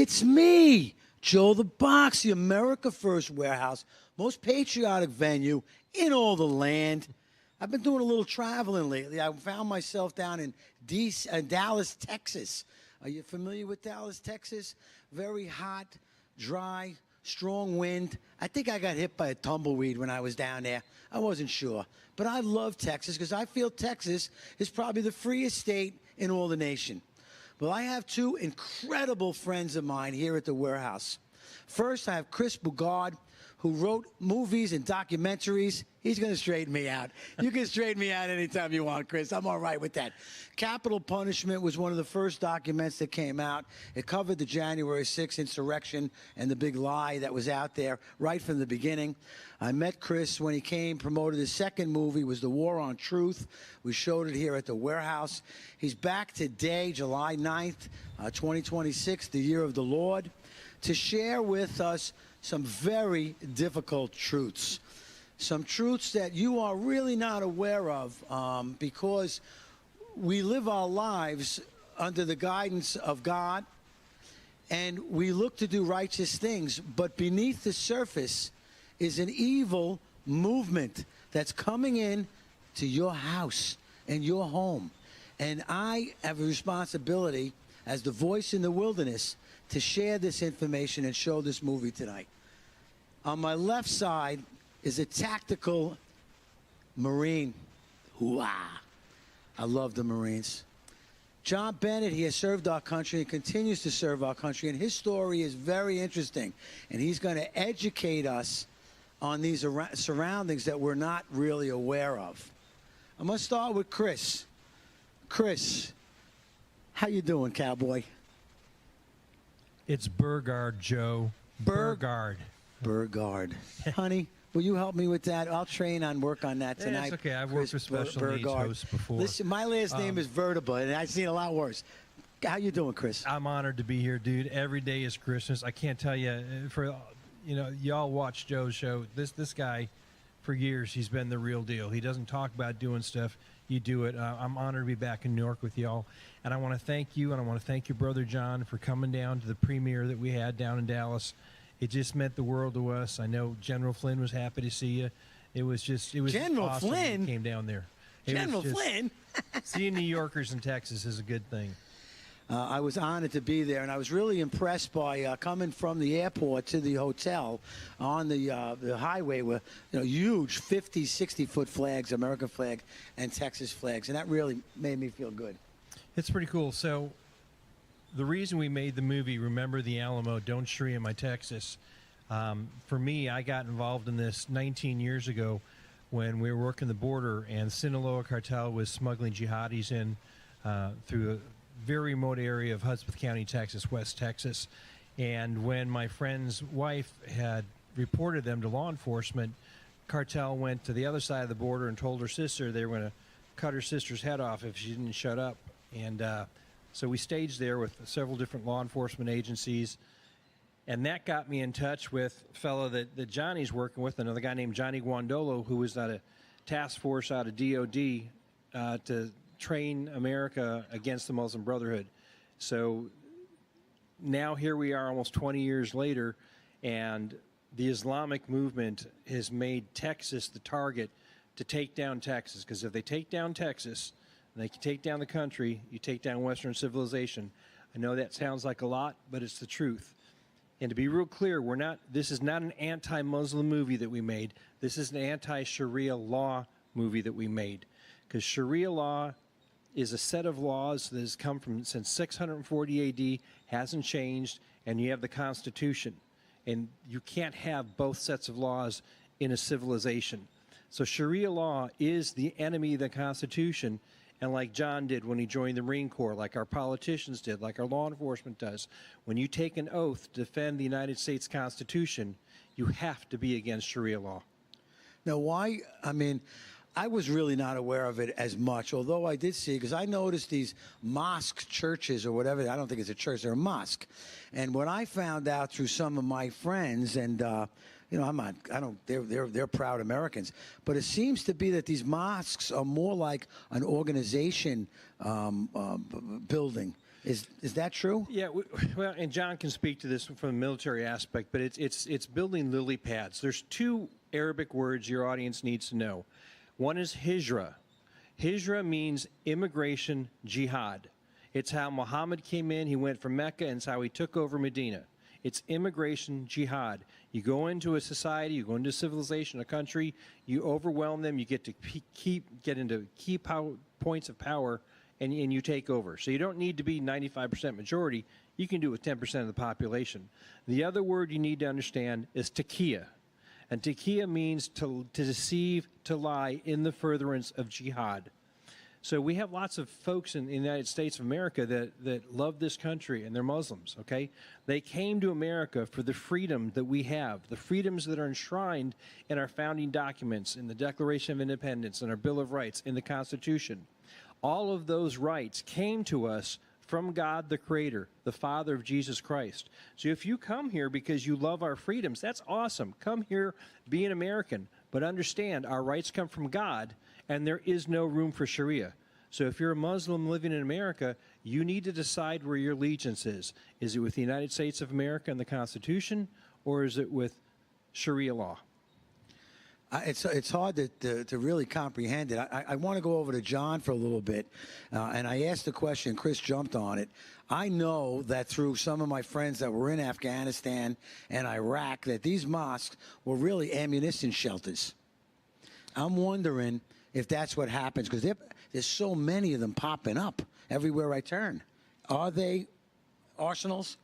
It's me, Joe the Box, the America First Warehouse, most patriotic venue in all the land. I've been doing a little traveling lately. I found myself down in Dallas, Texas. Are you familiar with Dallas, Texas? Very hot, dry, strong wind. I think I got hit by a tumbleweed when I was down there. I wasn't sure. But I love Texas because I feel Texas is probably the freest state in all the nation. Well, I have two incredible friends of mine here at the warehouse. First, I have Chris Bugard, who wrote movies and documentaries. He's going to straighten me out. You can straighten me out anytime you want, Chris. I'm all right with that. Capital Punishment was one of the first documents that came out. It covered the January 6th insurrection and the big lie that was out there right from the beginning. I met Chris when he came, promoted his second movie, was The War on Truth. We showed it here at the warehouse. He's back today, July 9th, 2026, the year of the Lord, to share with us some very difficult truths. Some truths that you are really not aware of because we live our lives under the guidance of God and we look to do righteous things, but beneath the surface is an evil movement that's coming in to your house and your home. And I have a responsibility as the voice in the wilderness to share this information and show this movie tonight. On my left side is a tactical Marine. Hoo-ah. I love the Marines. John Bennett, he has served our country and continues to serve our country, and his story is very interesting. And he's going to educate us on these surroundings that we're not really aware of. I'm going to start with Chris. Chris, how you doing, cowboy? It's Burgard, Joe. Burgard. Burgard. Honey, will you help me with that? I'll work on that tonight. Yeah, it's okay. I've worked with special needs hosts before. Listen, my last name is Vertebra, and I've seen a lot worse. How you doing, Chris? I'm honored to be here, dude. Every day is Christmas. I can't tell you, y'all watch Joe's show. This guy, for years, he's been the real deal. He doesn't talk about doing stuff. You do it. I'm honored to be back in New York with y'all. And I want to thank you, and I want to thank your brother John for coming down to the premiere that we had down in Dallas. It just meant the world to us. I know General Flynn was happy to see you. It was General awesome Flynn when you came down there. General Flynn. Seeing New Yorkers in Texas is a good thing. I was honored to be there, and I was really impressed by coming from the airport to the hotel on the highway with huge 50, 60-foot flags, American flag and Texas flags, and that really made me feel good. It's pretty cool. So the reason we made the movie, Remember the Alamo, Don't Shri in My Texas, for me, I got involved in this 19 years ago when we were working the border and Sinaloa cartel was smuggling jihadis in through a very remote area of Hudspeth County, Texas, West Texas. And when my friend's wife had reported them to law enforcement, cartel went to the other side of the border and told her sister they were going to cut her sister's head off if she didn't shut up. And so we staged there with several different law enforcement agencies, and that got me in touch with a fellow that Johnny's working with, another guy named Johnny Guandolo, who was at a task force out of DOD to train America against the Muslim Brotherhood. So now here we are almost 20 years later, and the Islamic movement has made Texas the target to take down Texas, because if they take down Texas, and they can take down the country, you take down Western civilization. I know that sounds like a lot, but it's the truth. And to be real clear, this is not an anti-Muslim movie that we made. This is an anti-Sharia law movie that we made. Because Sharia law is a set of laws that has come from since 640 AD, hasn't changed, and you have the Constitution. And you can't have both sets of laws in a civilization. So Sharia law is the enemy of the Constitution. And like John did when he joined the Marine Corps, like our politicians did, like our law enforcement does, when you take an oath to defend the United States Constitution, you have to be against Sharia law. Now, why? I mean, I was really not aware of it as much, although I did see, because I noticed these mosque churches or whatever. I don't think it's a church, they're a mosque. And what I found out through some of my friends, and they're proud Americans, but it seems to be that these mosques are more like an organization building. Is that true? Yeah, well, and John can speak to this from the military aspect, but it's building lily pads. There's two Arabic words your audience needs to know. One is hijra. Hijra means immigration jihad. It's how Muhammad came in. He went from Mecca, and it's how he took over Medina. It's immigration jihad. You go into a society, you go into civilization, a country, you overwhelm them, you get to get into key points of power, and you take over. So you don't need to be 95% majority. You can do it with 10% of the population. The other word you need to understand is taqiyya. And taqiyya means to deceive, to lie in the furtherance of jihad. So we have lots of folks in the United States of America that love this country, and they're Muslims, okay? They came to America for the freedom that we have, the freedoms that are enshrined in our founding documents, in the Declaration of Independence, in our Bill of Rights, in the Constitution. All of those rights came to us from God the Creator, the Father of Jesus Christ. So if you come here because you love our freedoms, that's awesome. Come here, be an American, but understand our rights come from God, and there is no room for Sharia. So if you're a Muslim living in America, you need to decide where your allegiance is. Is it with the United States of America and the Constitution, or is it with Sharia law? It's hard to really comprehend it. I want to go over to John for a little bit, and I asked the question. Chris jumped on it. I know that through some of my friends that were in Afghanistan and Iraq, that these mosques were really ammunition shelters. I'm wondering if that's what happens, because there's so many of them popping up everywhere I turn. Are they arsenals?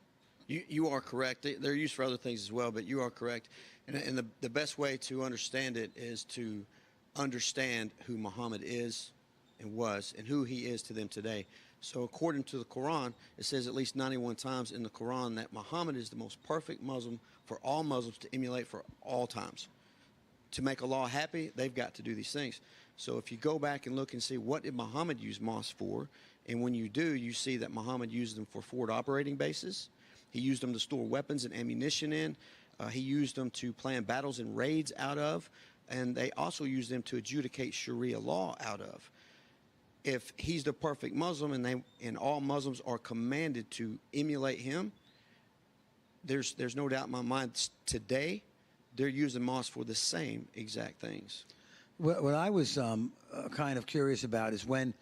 You are correct. They're used for other things as well, but you are correct. And the best way to understand it is to understand who Muhammad is and was and who he is to them today. So according to the Quran, it says at least 91 times in the Quran that Muhammad is the most perfect Muslim for all Muslims to emulate for all times. To make Allah happy, they've got to do these things. So if you go back and look and see what did Muhammad use mosques for, and when you do, you see that Muhammad used them for forward operating bases. He used them to store weapons and ammunition in. He used them to plan battles and raids out of, and they also used them to adjudicate Sharia law out of. If he's the perfect Muslim and all Muslims are commanded to emulate him, there's no doubt in my mind today they're using mosques for the same exact things. What I was kind of curious about is when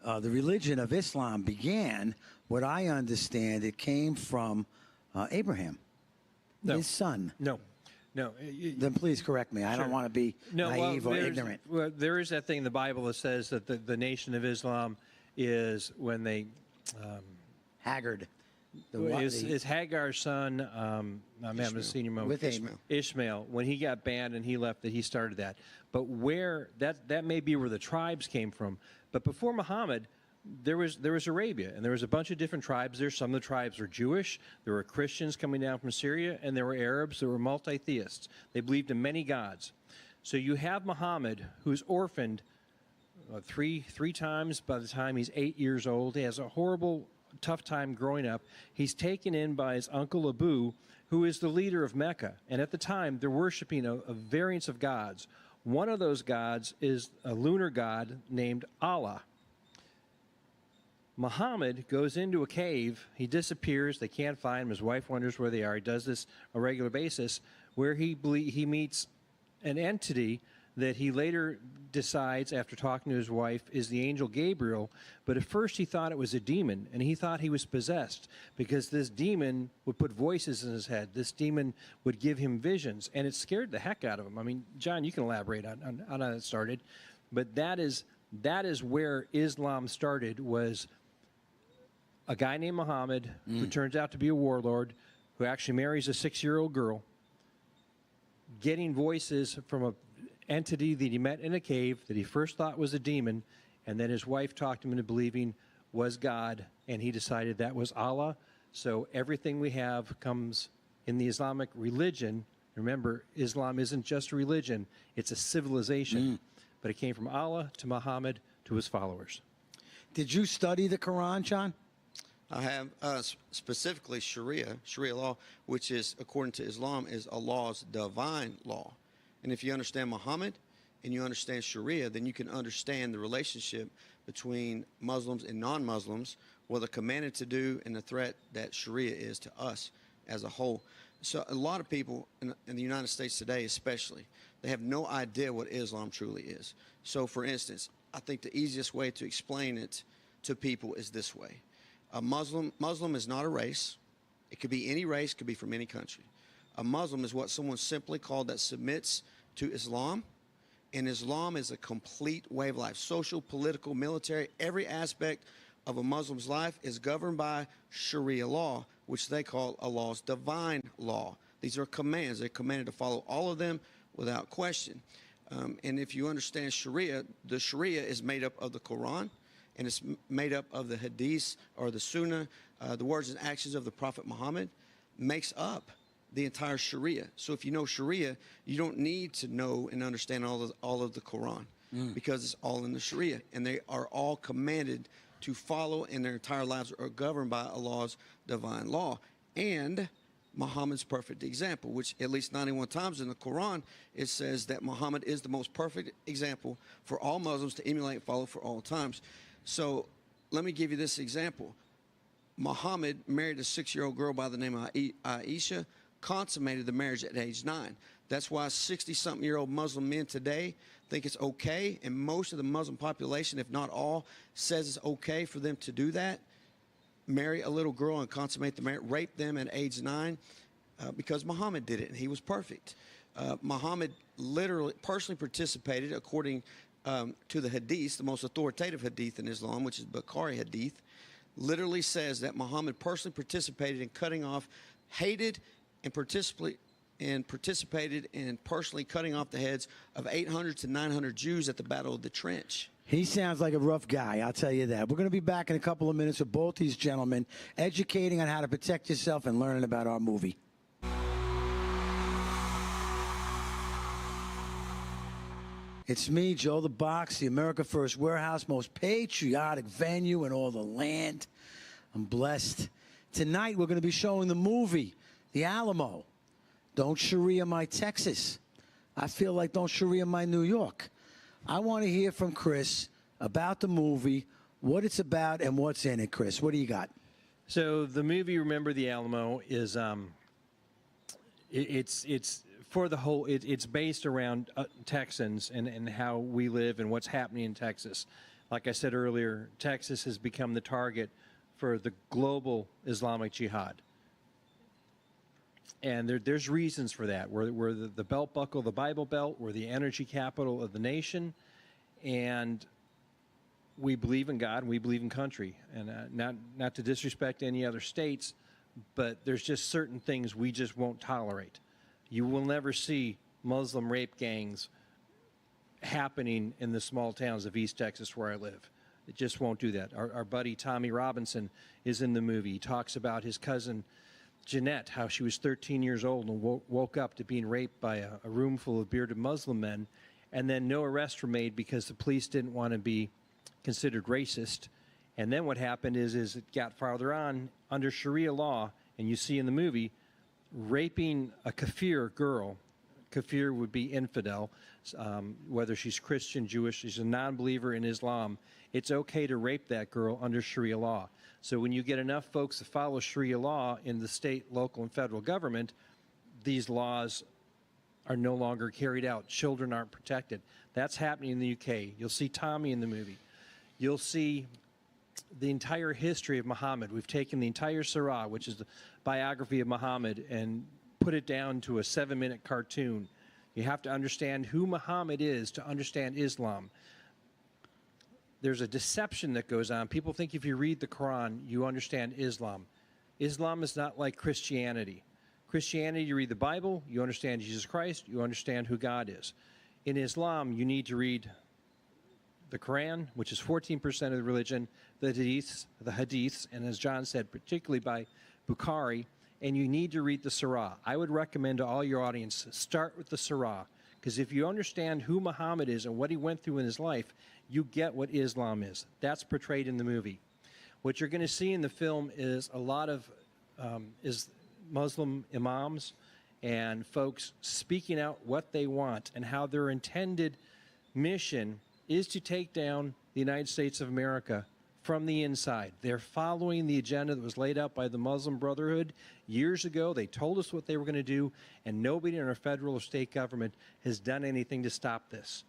the religion of Islam began, what I understand, it came from Abraham, his son. No. Then please correct me. I don't want to be naive or ignorant. Well, there is that thing in the Bible that says that the Nation of Islam is when they... Haggard. Is Hagar's son, I'm having a senior moment. With Ishmael, when he got banned and he left, that he started that. But where, that may be where the tribes came from. But before Muhammad, there was Arabia, and there was a bunch of different tribes there. Some of the tribes were Jewish, there were Christians coming down from Syria, and there were Arabs, there were multi-theists. They believed in many gods. So you have Muhammad, who's orphaned three times by the time he's 8 years old. He has a horrible, tough time growing up. He's taken in by his uncle Abu, who is the leader of Mecca. And at the time, they're worshiping a variance of gods. One of those gods is a lunar god named Allah. Muhammad goes into a cave. He disappears. They can't find him. His wife wonders where they are. He does this on a regular basis, where he meets an entity that he later decides, after talking to his wife, is the angel Gabriel. But at first he thought it was a demon, and he thought he was possessed, because this demon would put voices in his head. This demon would give him visions, and it scared the heck out of him. I mean, John, you can elaborate on how it started, but that is where Islam started, was a guy named Muhammad, who turns out to be a warlord, who actually marries a 6-year-old girl, getting voices from a entity that he met in a cave that he first thought was a demon, and then his wife talked him into believing was God, and he decided that was Allah. So everything we have comes in the Islamic religion. Remember, Islam isn't just a religion, it's a civilization. But it came from Allah to Muhammad to his followers. Did you study the Quran, John? I have specifically Sharia law, which is, according to Islam, is Allah's divine law. And if you understand Muhammad and you understand Sharia, then you can understand the relationship between Muslims and non-Muslims, what they're commanded to do, and the threat that Sharia is to us as a whole. So a lot of people in the United States today, especially, they have no idea what Islam truly is. So, for instance, I think the easiest way to explain it to people is this way. A Muslim is not a race. It could be any race, could be from any country. A Muslim is what someone simply called that submits to Islam. And Islam is a complete way of life. Social, political, military, every aspect of a Muslim's life is governed by Sharia law, which they call Allah's divine law. These are commands. They're commanded to follow all of them without question. And if you understand Sharia, the Sharia is made up of the Quran, and it's made up of the Hadith or the Sunnah, the words and actions of the Prophet Muhammad, makes up the entire Sharia. So if you know Sharia, you don't need to know and understand all of the Quran because it's all in the Sharia, and they are all commanded to follow, and their entire lives are governed by Allah's divine law. And Muhammad's perfect example, which at least 91 times in the Quran, it says that Muhammad is the most perfect example for all Muslims to emulate and follow for all times. So let me give you this example. Muhammad married a 6-year-old girl by the name of Aisha, consummated the marriage at age 9. That's why 60-something-year-old Muslim men today think it's okay, and most of the Muslim population, if not all, says it's okay for them to do that. Marry a little girl and consummate the marriage, rape them at age 9, because Muhammad did it, and he was perfect. Muhammad literally, personally participated, according to the Hadith, the most authoritative Hadith in Islam, which is Bukhari Hadith, literally says that Muhammad personally participated in cutting off, hated, and participated in personally cutting off the heads of 800 to 900 Jews at the Battle of the Trench. He sounds like a rough guy, I'll tell you that. We're going to be back in a couple of minutes with both these gentlemen, educating on how to protect yourself and learning about our movie. It's me, Joe the Box, the America First Warehouse, most patriotic venue in all the land. I'm blessed. Tonight, we're going to be showing the movie, The Alamo. Don't Sharia my Texas. I feel like don't Sharia my New York. I want to hear from Chris about the movie, what it's about, and what's in it. Chris, what do you got? So the movie Remember the Alamo is it's for the whole. It's based around Texans and how we live and what's happening in Texas. Like I said earlier, Texas has become the target for the global Islamic Jihad. And there's reasons for that. We're the belt buckle, the Bible Belt. We're the energy capital of the nation. And we believe in God and we believe in country. And not to disrespect any other states, but there's just certain things we just won't tolerate. You will never see Muslim rape gangs happening in the small towns of East Texas where I live. It just won't do that. Our buddy Tommy Robinson is in the movie. He talks about his cousin Jeanette, how she was 13 years old and woke up to being raped by a room full of bearded Muslim men, and then no arrests were made because the police didn't want to be considered racist. And then what happened is it got farther on under Sharia law, and you see in the movie, raping a kafir girl. Kafir would be infidel, whether she's Christian, Jewish, she's a non-believer in Islam. It's okay to rape that girl under Sharia law. So when you get enough folks to follow Sharia law in the state, local, and federal government, these laws are no longer carried out. Children aren't protected. That's happening in the UK. You'll see Tommy in the movie. You'll see the entire history of Muhammad. We've taken the entire Surah, which is the biography of Muhammad, and put it down to a 7-minute cartoon. You have to understand who Muhammad is to understand Islam. There's a deception that goes on. People think if you read the Quran, you understand Islam. Islam is not like Christianity. Christianity, you read the Bible, you understand Jesus Christ, you understand who God is. In Islam, you need to read the Quran, which is 14% of the religion, the hadiths, and as John said, particularly by Bukhari, and you need to read the Surah. I would recommend to all your audience, start with the Surah, because if you understand who Muhammad is and what he went through in his life, you get what Islam is. That's portrayed in the movie. What you're going to see in the film is a lot of Muslim imams and folks speaking out what they want and how their intended mission is to take down the United States of America from the inside. They're following the agenda that was laid out by the Muslim Brotherhood years ago. They told us what they were going to do, and nobody in our federal or state government has done anything to stop this.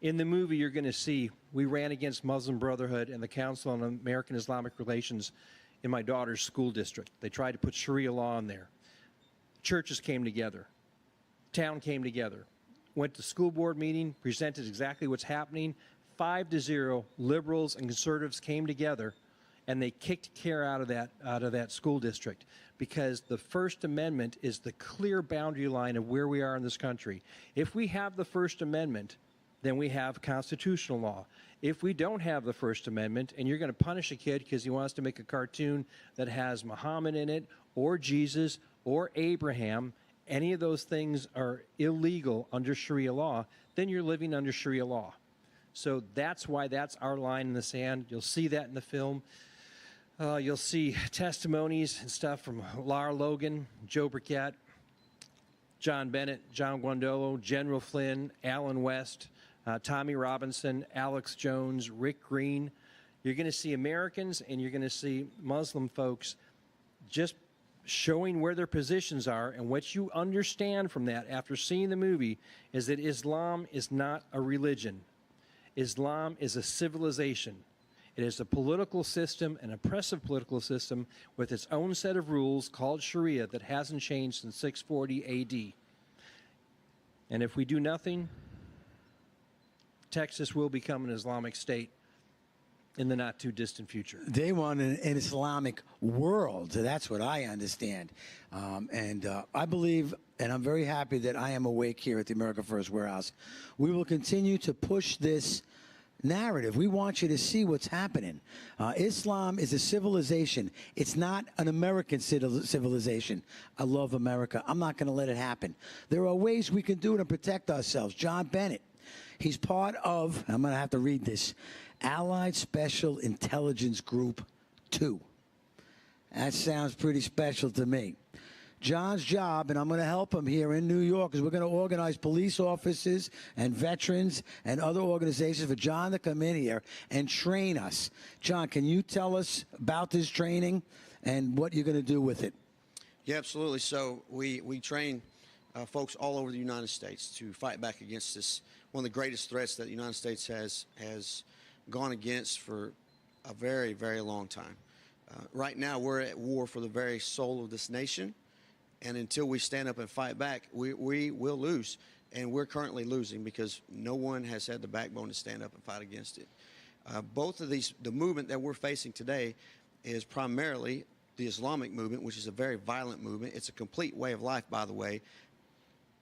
In the movie, you're going to see we ran against Muslim Brotherhood and the Council on American Islamic Relations in my daughter's school district. They tried to put Sharia law in there. Churches came together. Town came together. Went to school board meeting, presented exactly what's happening. 5-0, liberals and conservatives came together, and they kicked CARE out of that school district, because the First Amendment is the clear boundary line of where we are in this country. If we have the First Amendment, then we have constitutional law. If we don't have the First Amendment, and you're going to punish a kid because he wants to make a cartoon that has Muhammad in it, or Jesus, or Abraham, any of those things are illegal under Sharia law, then you're living under Sharia law. So that's why that's our line in the sand. You'll see that in the film. You'll see testimonies and stuff from Lara Logan, Joe Burkett, John Bennett, John Guandolo, General Flynn, Alan West, Tommy Robinson, Alex Jones, Rick Green. You're going to see Americans and you're going to see Muslim folks just showing where their positions are. And what you understand from that after seeing the movie is that Islam is not a religion. Islam is a civilization. It is a political system, an oppressive political system with its own set of rules called Sharia that hasn't changed since 640 AD. And if we do nothing, Texas will become an Islamic state in the not too distant future. They want an Islamic world. That's what I understand. I believe, and I'm very happy that I am awake here at the America First Warehouse. We will continue to push this narrative. We want you to see what's happening. Islam is a civilization. It's not an American civilization. I love America. I'm not going to let it happen. There are ways we can do it and protect ourselves. John Bennett, he's part of, I'm going to have to read this, Allied Special Intelligence Group 2. That sounds pretty special to me. John's job, and I'm going to help him here in New York, is we're going to organize police officers and veterans and other organizations for John to come in here and train us. John, can you tell us about this training and what you're going to do with it? Yeah, absolutely. So we train folks all over the United States to fight back against this, one of the greatest threats that the United States has gone against for a very, very long time. Right now, we're at war for the very soul of this nation. And until we stand up and fight back, we will lose. And we're currently losing because no one has had the backbone to stand up and fight against it. Both of these, the movement that we're facing today is primarily the Islamic movement, which is a very violent movement. It's a complete way of life, by the way,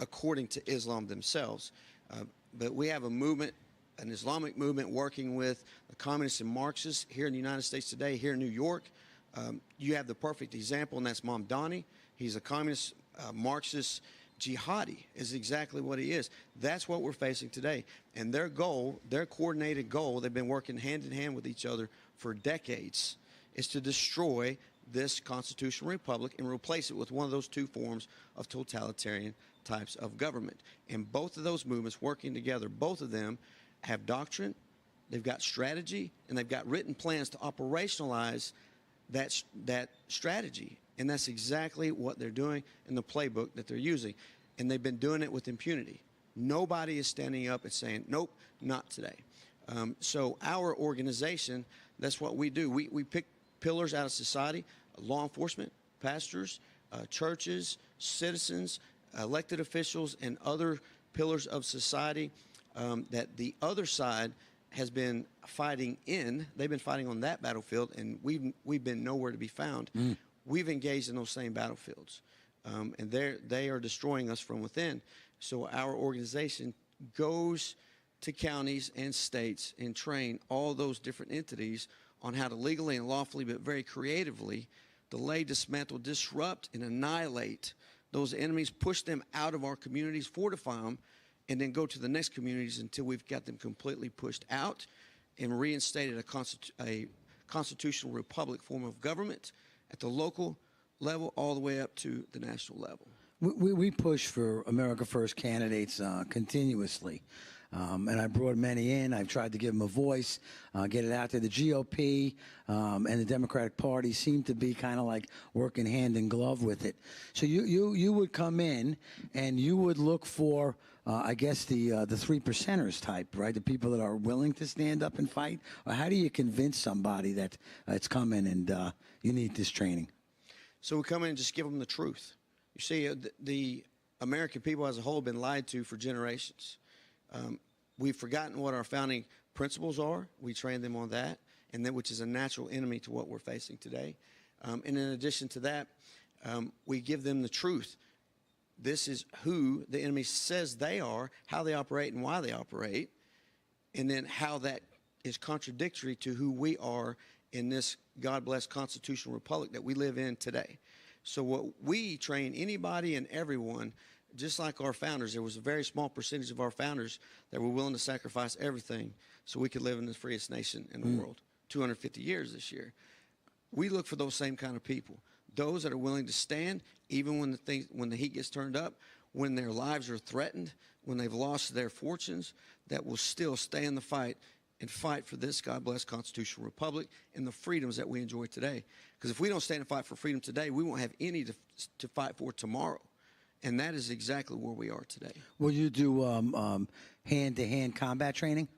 according to Islam themselves. But we have a movement, an Islamic movement, working with the communists and Marxists here in the United States today, here in New York. You have the perfect example, and that's Mamdani. He's a communist, Marxist jihadi is exactly what he is. That's what we're facing today. And their goal, their coordinated goal, they've been working hand in hand with each other for decades, is to destroy this constitutional republic and replace it with one of those two forms of totalitarian types of government. And both of those movements working together, both of them have doctrine, they've got strategy, and they've got written plans to operationalize that strategy. And that's exactly what they're doing in the playbook that they're using. And they've been doing it with impunity. Nobody is standing up and saying, nope, not today. So our organization, that's what we do. We pick pillars out of society, law enforcement, pastors, churches, citizens, elected officials, and other pillars of society that the other side has been fighting in. They've been fighting on that battlefield, and we've been nowhere to be found. We've engaged in those same battlefields, and they are destroying us from within. So our organization goes to counties and states and train all those different entities on how to legally and lawfully, but very creatively, delay, dismantle, disrupt, and annihilate those enemies, push them out of our communities, fortify them, and then go to the next communities until we've got them completely pushed out and reinstated a constitutional republic form of government at the local level all the way up to the national level. We push for America First candidates continuously. And I brought many in. I've tried to give them a voice, get it out there. The GOP and the Democratic Party seem to be kind of like working hand in glove with it. So you would come in and you would look for, I guess, the 3%ers type, right? The people that are willing to stand up and fight. Or how do you convince somebody that it's coming and you need this training? So we come in and just give them the truth. You see, the American people as a whole have been lied to for generations. We've forgotten what our founding principles are. We train them on that, and that which is a natural enemy to what we're facing today. And in addition to that, we give them the truth. This is who the enemy says they are, how they operate, and why they operate, and then how that is contradictory to who we are in this God-blessed constitutional republic that we live in today. So what we train anybody and everyone, just like our founders, there was a very small percentage of our founders that were willing to sacrifice everything so we could live in the freest nation in the world. 250 years this year. We look for those same kind of people, those that are willing to stand even when the heat gets turned up, when their lives are threatened, when they've lost their fortunes, that will still stay in the fight and fight for this God-blessed constitutional republic and the freedoms that we enjoy today. Because if we don't stand and fight for freedom today, we won't have any to fight for tomorrow. And that is exactly where we are today. Will you do hand-to-hand combat training?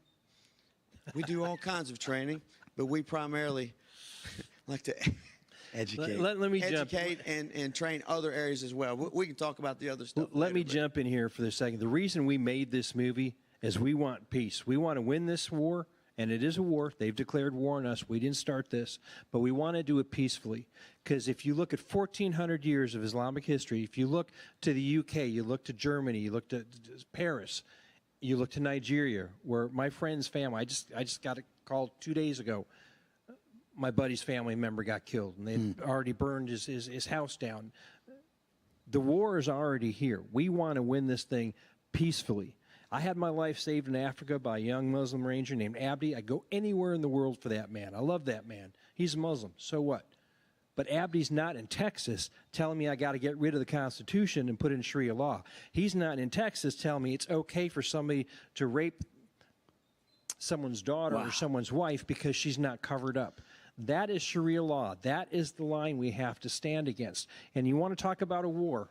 We do all kinds of training, but we primarily like to Educate. Let me educate and train other areas as well. We can talk about the other stuff. Let me jump in here for a second. The reason we made this movie is we want peace. We want to win this war, and it is a war. They've declared war on us. We didn't start this, but we want to do it peacefully. Because if you look at 1,400 years of Islamic history, if you look to the UK, you look to Germany, you look to Paris, you look to Nigeria, where my friend's family, I just got a call 2 days ago. My buddy's family member got killed, and they'd already burned his house down. The war is already here. We want to win this thing peacefully. I had my life saved in Africa by a young Muslim ranger named Abdi. I'd go anywhere in the world for that man. I love that man. He's Muslim. So what? But Abdi's not in Texas telling me I got to get rid of the Constitution and put in Sharia law. He's not in Texas telling me it's okay for somebody to rape someone's daughter or someone's wife because she's not covered up. That is Sharia law. That is the line we have to stand against. And you want to talk about a war,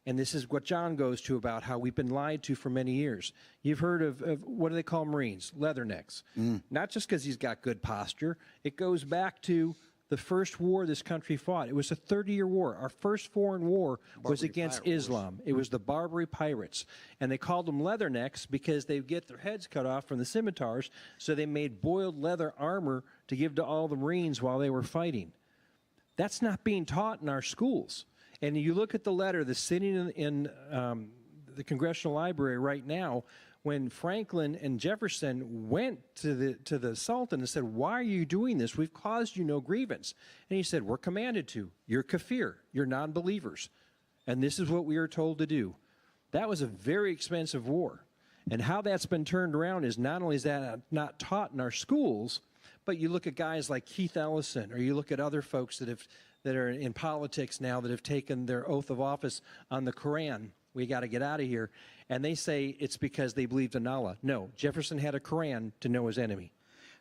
and this is what John goes to about how we've been lied to for many years. You've heard of what do they call Marines? Leathernecks. Not just because he's got good posture. It goes back to the first war this country fought. It was a 30-year war. Our first foreign war was against Islam. It was the Barbary pirates. And they called them leathernecks because they'd get their heads cut off from the scimitars, so they made boiled leather armor to give to all the Marines while they were fighting. That's not being taught in our schools. And you look at the letter that's sitting in the Congressional Library right now, when Franklin and Jefferson went to the Sultan and said, "Why are you doing this? We've caused you no grievance." And he said, "We're commanded to. You're kafir. You're non-believers. And this is what we are told to do." That was a very expensive war. And how that's been turned around is not only is that not taught in our schools, but you look at guys like Keith Ellison, or you look at other folks that are in politics now that have taken their oath of office on the Quran. We got to get out of here. And they say it's because they believed in Allah. No, Jefferson had a Quran to know his enemy.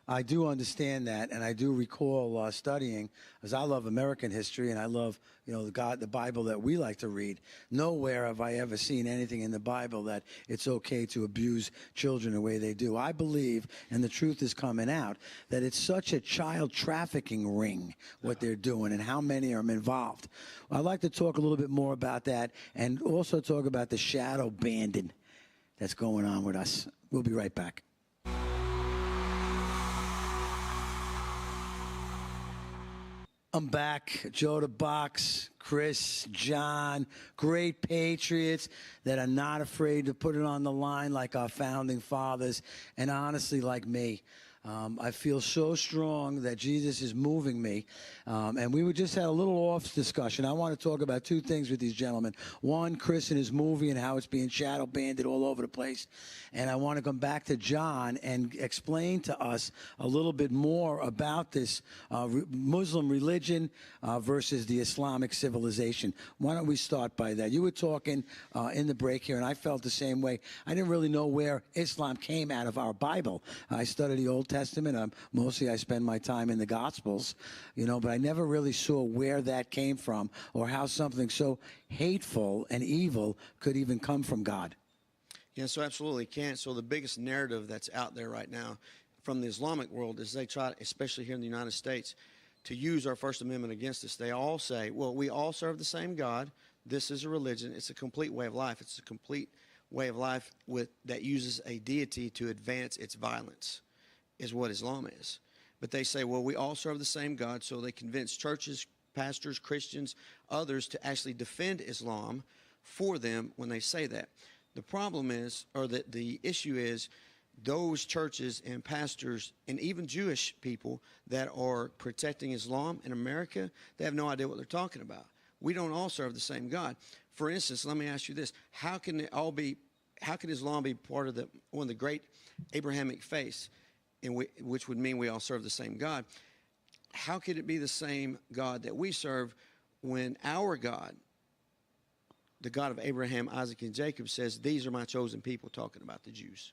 I do understand that, and I do recall studying, as I love American history and I love, the Bible that we like to read. Nowhere have I ever seen anything in the Bible that it's okay to abuse children the way they do. I believe, and the truth is coming out, that it's such a child trafficking ring, what they're doing, and how many are involved. I'd like to talk a little bit more about that, and also talk about the shadow banding that's going on with us. We'll be right back. I'm back. Joe the Box, Chris, John, great patriots that are not afraid to put it on the line like our founding fathers, and honestly, like me. I feel so strong that Jesus is moving me. And we just had a little off discussion. I want to talk about two things with these gentlemen. One, Chris and his movie and how it's being shadow banded all over the place. And I want to come back to John and explain to us a little bit more about this Muslim religion versus the Islamic civilization. Why don't we start by that? You were talking in the break here, and I felt the same way. I didn't really know where Islam came out of our Bible. I studied the Old Testament. Mostly I spend my time in the Gospels, but I never really saw where that came from or how something so hateful and evil could even come from God. Yeah, so absolutely can't. So the biggest narrative that's out there right now from the Islamic world is they try, especially here in the United States, to use our First Amendment against us. They all say, well, we all serve the same God. This is a religion. It's a complete way of life. It's a complete way of life that uses a deity to advance its violence, is what Islam is. But they say, well, we all serve the same God, so they convince churches, pastors, Christians, others to actually defend Islam for them when they say that. The problem is, or the issue is, those churches and pastors and even Jewish people that are protecting Islam in America, they have no idea what they're talking about. We don't all serve the same God. For instance, let me ask you this: how can Islam be part of one of the great Abrahamic faiths, which would mean we all serve the same God? How could it be the same God that we serve when our God, the God of Abraham, Isaac, and Jacob, says, "These are my chosen people," talking about the Jews?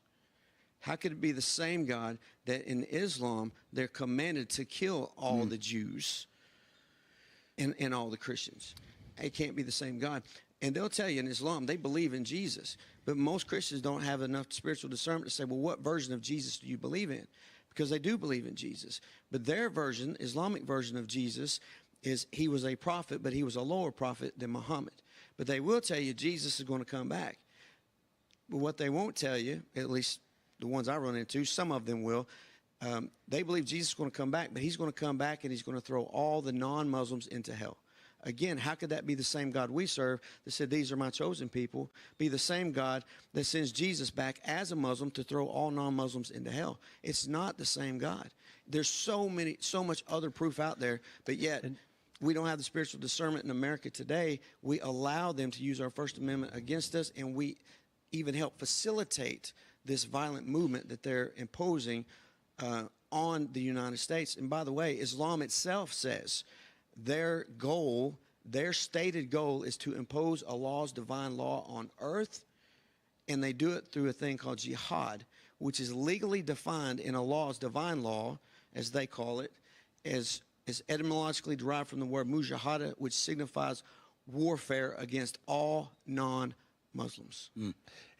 How could it be the same God that in Islam they're commanded to kill all the Jews and all the Christians? It can't be the same God. And they'll tell you in Islam they believe in Jesus, but most Christians don't have enough spiritual discernment to say, well, what version of Jesus do you believe in? Because they do believe in Jesus. But their version, Islamic version of Jesus, is he was a prophet, but he was a lower prophet than Muhammad. But they will tell you Jesus is going to come back. But what they won't tell you, at least the ones I run into, some of them will, they believe Jesus is going to come back, but he's going to come back and he's going to throw all the non-Muslims into hell. Again, how could that be the same God we serve that said, "These are my chosen people," be the same God that sends Jesus back as a Muslim to throw all non-Muslims into hell? It's not the same God. There's so much other proof out there, but yet we don't have the spiritual discernment in America today. We allow them to use our First Amendment against us, and we even help facilitate this violent movement that they're imposing on the United States. And by the way, Islam itself says their stated goal is to impose Allah's divine law on earth, and they do it through a thing called jihad, which is legally defined in Allah's divine law, as they call it, as etymologically derived from the word mujahada, which signifies warfare against all non-Muslims.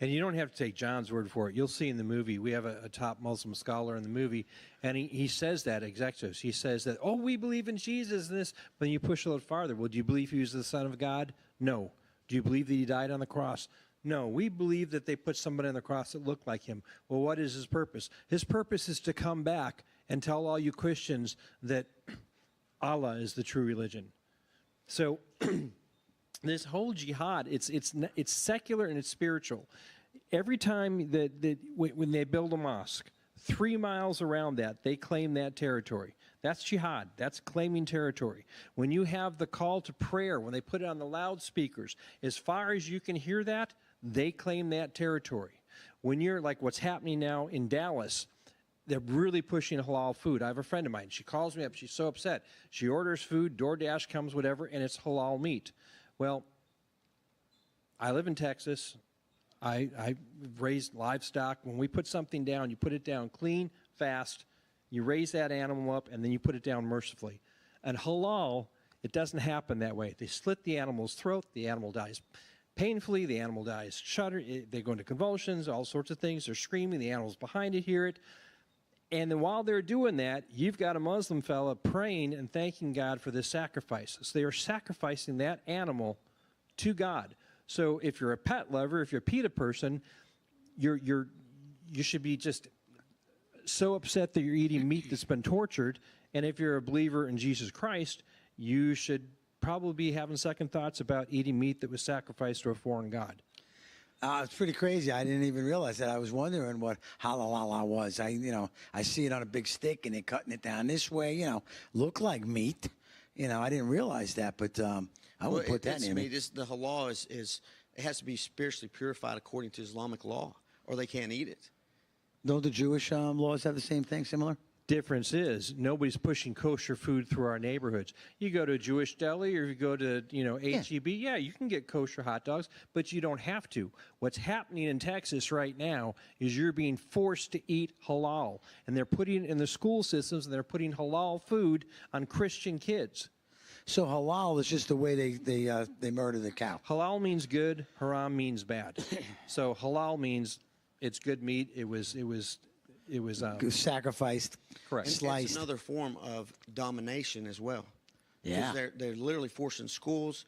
And you don't have to take John's word for it. You'll see in the movie, we have a top Muslim scholar in the movie, and he says that exactly. He says that, oh, we believe in Jesus and this, but then you push a little farther. Well, do you believe he was the Son of God? No. Do you believe that he died on the cross? No. We believe that they put somebody on the cross that looked like him. Well, what is his purpose? His purpose is to come back and tell all you Christians that Allah is the true religion. So this whole jihad, it's secular and it's spiritual. Every time when they build a mosque, 3 miles around that, they claim that territory. That's jihad. That's claiming territory. When you have the call to prayer, when they put it on the loudspeakers, as far as you can hear that, they claim that territory. When you're like what's happening now in Dallas, they're really pushing halal food. I have a friend of mine. She calls me up. She's so upset. She orders food, DoorDash comes, whatever, and it's halal meat. Well, I live in Texas. I raised livestock. When we put something down, you put it down clean, fast. You raise that animal up, and then you put it down mercifully. And halal, it doesn't happen that way. They slit the animal's throat. The animal dies painfully. The animal dies they go into convulsions, all sorts of things. They're screaming. The animals behind it hear it. And then while they're doing that, you've got a Muslim fella praying and thanking God for this sacrifice. So they are sacrificing that animal to God. So if you're a pet lover, if you're a PETA person, you should be just so upset that you're eating meat that's been tortured. And if you're a believer in Jesus Christ, you should probably be having second thoughts about eating meat that was sacrificed to a foreign god. It's pretty crazy. I didn't even realize that. I was wondering what halal was. I see it on a big stick and they're cutting it down this way. Look like meat. I didn't realize that, but I won't put that in meat. The halal is it has to be spiritually purified according to Islamic law, or they can't eat it. Don't the Jewish laws have the same thing, similar? Difference is nobody's pushing kosher food through our neighborhoods. You go to a Jewish deli or you go to H-E-B, yeah, you can get kosher hot dogs, but you don't have to. What's happening in Texas right now is you're being forced to eat halal, and they're putting in the school systems, and they're putting halal food on Christian kids. So halal is just the way they murder the cow. Halal means good, haram means bad. So halal means it's good meat. It was sacrificed, correct. sliced. It's another form of domination as well. Yeah. They're literally forcing schools,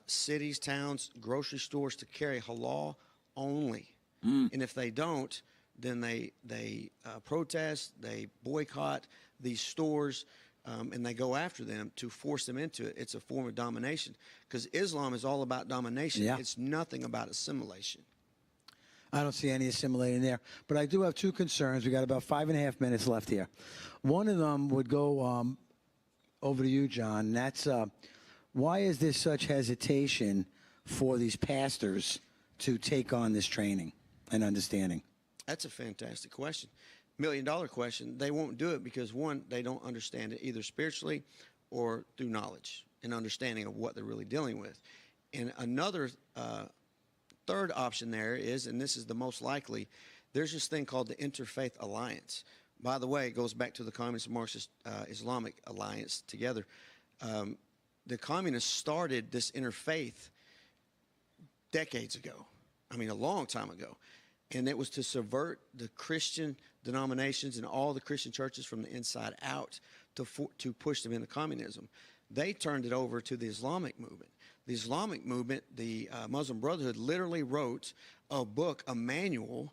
cities, towns, grocery stores to carry halal only. And if they don't, then they protest, they boycott these stores, and they go after them to force them into it. It's a form of domination because Islam is all about domination. Yeah. It's nothing about assimilation. I don't see any assimilating there. But I do have two concerns. We got about 5.5 minutes left here. One of them would go over to you, John. And that's why is there such hesitation for these pastors to take on this training and understanding? That's a fantastic question. $1 million question. They won't do it because, one, they don't understand it either spiritually or through knowledge and understanding of what they're really dealing with. And another third option there is, and this is the most likely, there's this thing called the Interfaith Alliance. By the way, it goes back to the Communist Marxist Islamic Alliance together. The communists started this interfaith decades ago. I mean, a long time ago. And it was to subvert the Christian denominations and all the Christian churches from the inside out to push them into communism. They turned it over to the Islamic movement. The Islamic movement, the Muslim Brotherhood, literally wrote a book, a manual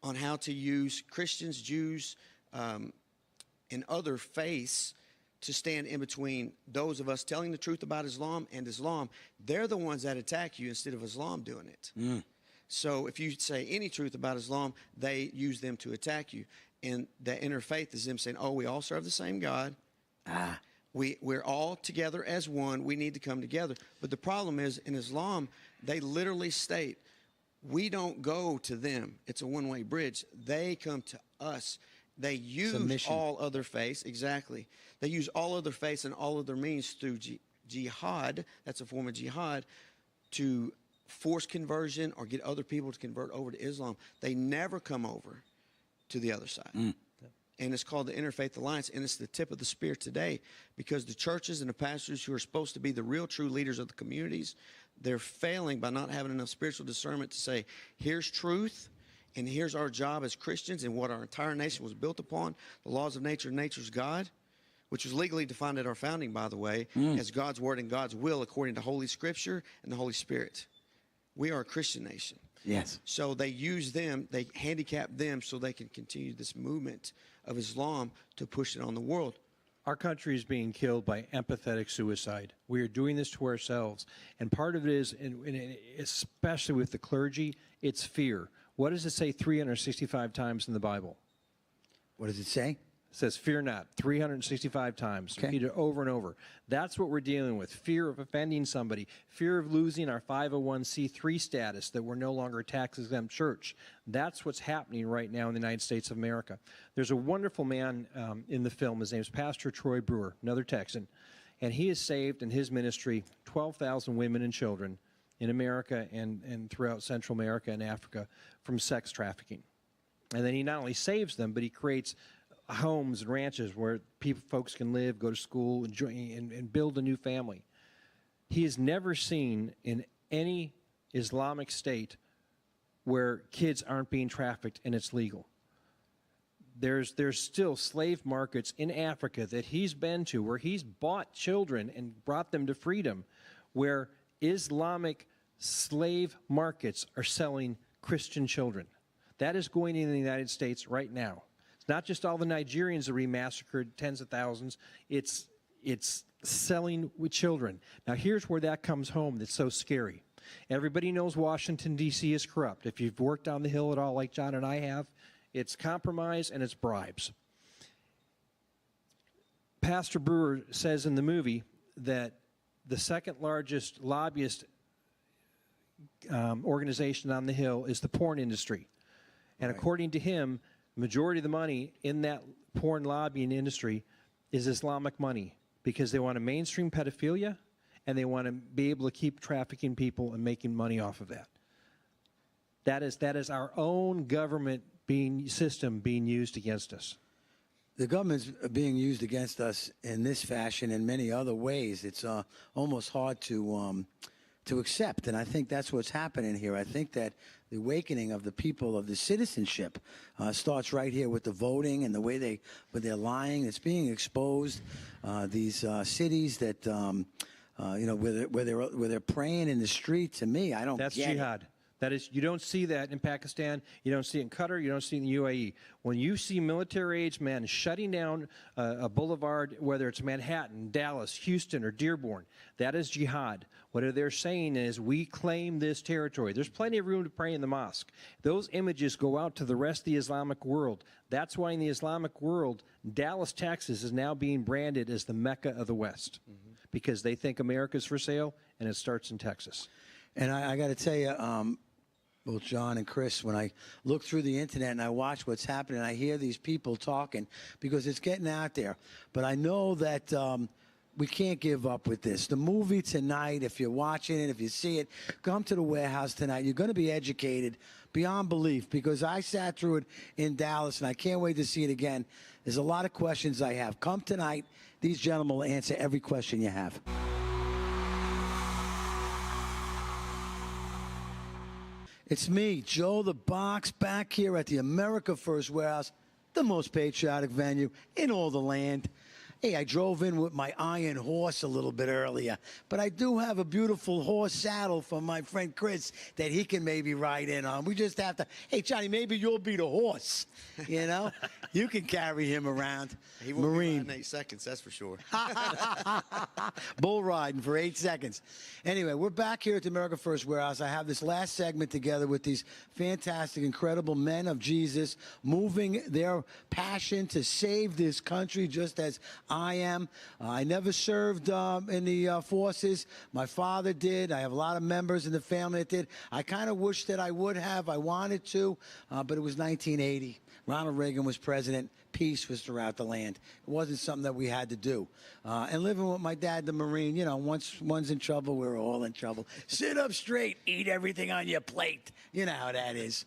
on how to use Christians, Jews, and other faiths to stand in between those of us telling the truth about Islam and Islam. They're the ones that attack you instead of Islam doing it. So if you say any truth about Islam, they use them to attack you. And the interfaith is them saying, oh, we all serve the same God. We're all together as one. We need to come together. But the problem is, in Islam, they literally state, we don't go to them. It's a one-way bridge. They come to us. They use all other faiths. Exactly. They use all other faiths and all other means through jihad. That's a form of jihad to force conversion or get other people to convert over to Islam. They never come over to the other side. And it's called the Interfaith Alliance, and it's the tip of the spear today because the churches and the pastors who are supposed to be the real true leaders of the communities, they're failing by not having enough spiritual discernment to say, here's truth, and here's our job as Christians and what our entire nation was built upon, the laws of nature and nature's God, which was legally defined at our founding, by the way, as God's word and God's will according to Holy Scripture and the Holy Spirit. We are a Christian nation. Yes. So they use them, they handicap them so they can continue this movement of Islam to push it on the world. Our country is being killed by empathetic suicide. We are doing this to ourselves. And part of it is, and especially with the clergy, it's fear. What does it say 365 times in the Bible? What does it say? It says, fear not, 365 times. Okay. Repeat it over and over. That's what we're dealing with. Fear of offending somebody. Fear of losing our 501c3 status, that we're no longer a tax-exempt church. That's what's happening right now in the United States of America. There's a wonderful man in the film. His name's Pastor Troy Brewer, another Texan. And he has saved, in his ministry, 12,000 women and children in America and throughout Central America and Africa from sex trafficking. And then he not only saves them, but he creates homes and ranches where folks can live, go to school, enjoy, and build a new family. He has never seen in any Islamic state where kids aren't being trafficked and it's legal. There's still slave markets in Africa that he's been to where he's bought children and brought them to freedom, where Islamic slave markets are selling Christian children. That is going in the United States right now. It's not just all the Nigerians that remassacred, tens of thousands. It's selling with children. Now, here's where that comes home that's so scary. Everybody knows Washington, D.C. is corrupt. If you've worked on the Hill at all like John and I have, it's compromise and it's bribes. Pastor Brewer says in the movie that the second largest lobbyist organization on the Hill is the porn industry. And according to him, the majority of the money in that porn lobbying industry is Islamic money because they want to mainstream pedophilia and they want to be able to keep trafficking people and making money off of that. That is our own government system being used against us. The government's being used against us in this fashion and many other ways. It's almost hard to accept, and I think that's what's happening here. I think that the awakening of the people, of the citizenship, starts right here with the voting and the way they're lying. It's being exposed. These cities that where they're praying in the street. To me, I don't. That's get jihad. That is, you don't see that in Pakistan. You don't see it in Qatar. You don't see it in the UAE. When you see military-age men shutting down a boulevard, whether it's Manhattan, Dallas, Houston, or Dearborn, that is jihad. What they're saying is, we claim this territory. There's plenty of room to pray in the mosque. Those images go out to the rest of the Islamic world. That's why in the Islamic world, Dallas, Texas is now being branded as the Mecca of the West, because they think America's for sale, and it starts in Texas. And I got to tell you, both John and Chris, when I look through the internet and I watch what's happening, I hear these people talking because it's getting out there. But I know that we can't give up with this. The movie tonight, if you're watching it, if you see it, come to the warehouse tonight. You're going to be educated beyond belief because I sat through it in Dallas and I can't wait to see it again. There's a lot of questions I have. Come tonight. These gentlemen will answer every question you have. It's me, Joe the Box, back here at the America First Warehouse, the most patriotic venue in all the land. Hey, I drove in with my iron horse a little bit earlier, but I do have a beautiful horse saddle from my friend Chris that he can maybe ride in on. We just have to, hey, Johnny, maybe you'll be the horse, you know? You can carry him around. He won't be riding 8 seconds, that's for sure. Bull riding for 8 seconds. Anyway, we're back here at the America First Warehouse. I have this last segment together with these fantastic, incredible men of Jesus moving their passion to save this country just as I am. I never served in the forces. My father did. I have a lot of members in the family that did. I kind of wish that I would have. I wanted to, but it was 1980. Ronald Reagan was president. Peace was throughout the land. It wasn't something that we had to do. And living with my dad, the Marine, you know, once one's in trouble, we're all in trouble. Sit up straight. Eat everything on your plate. You know how that is.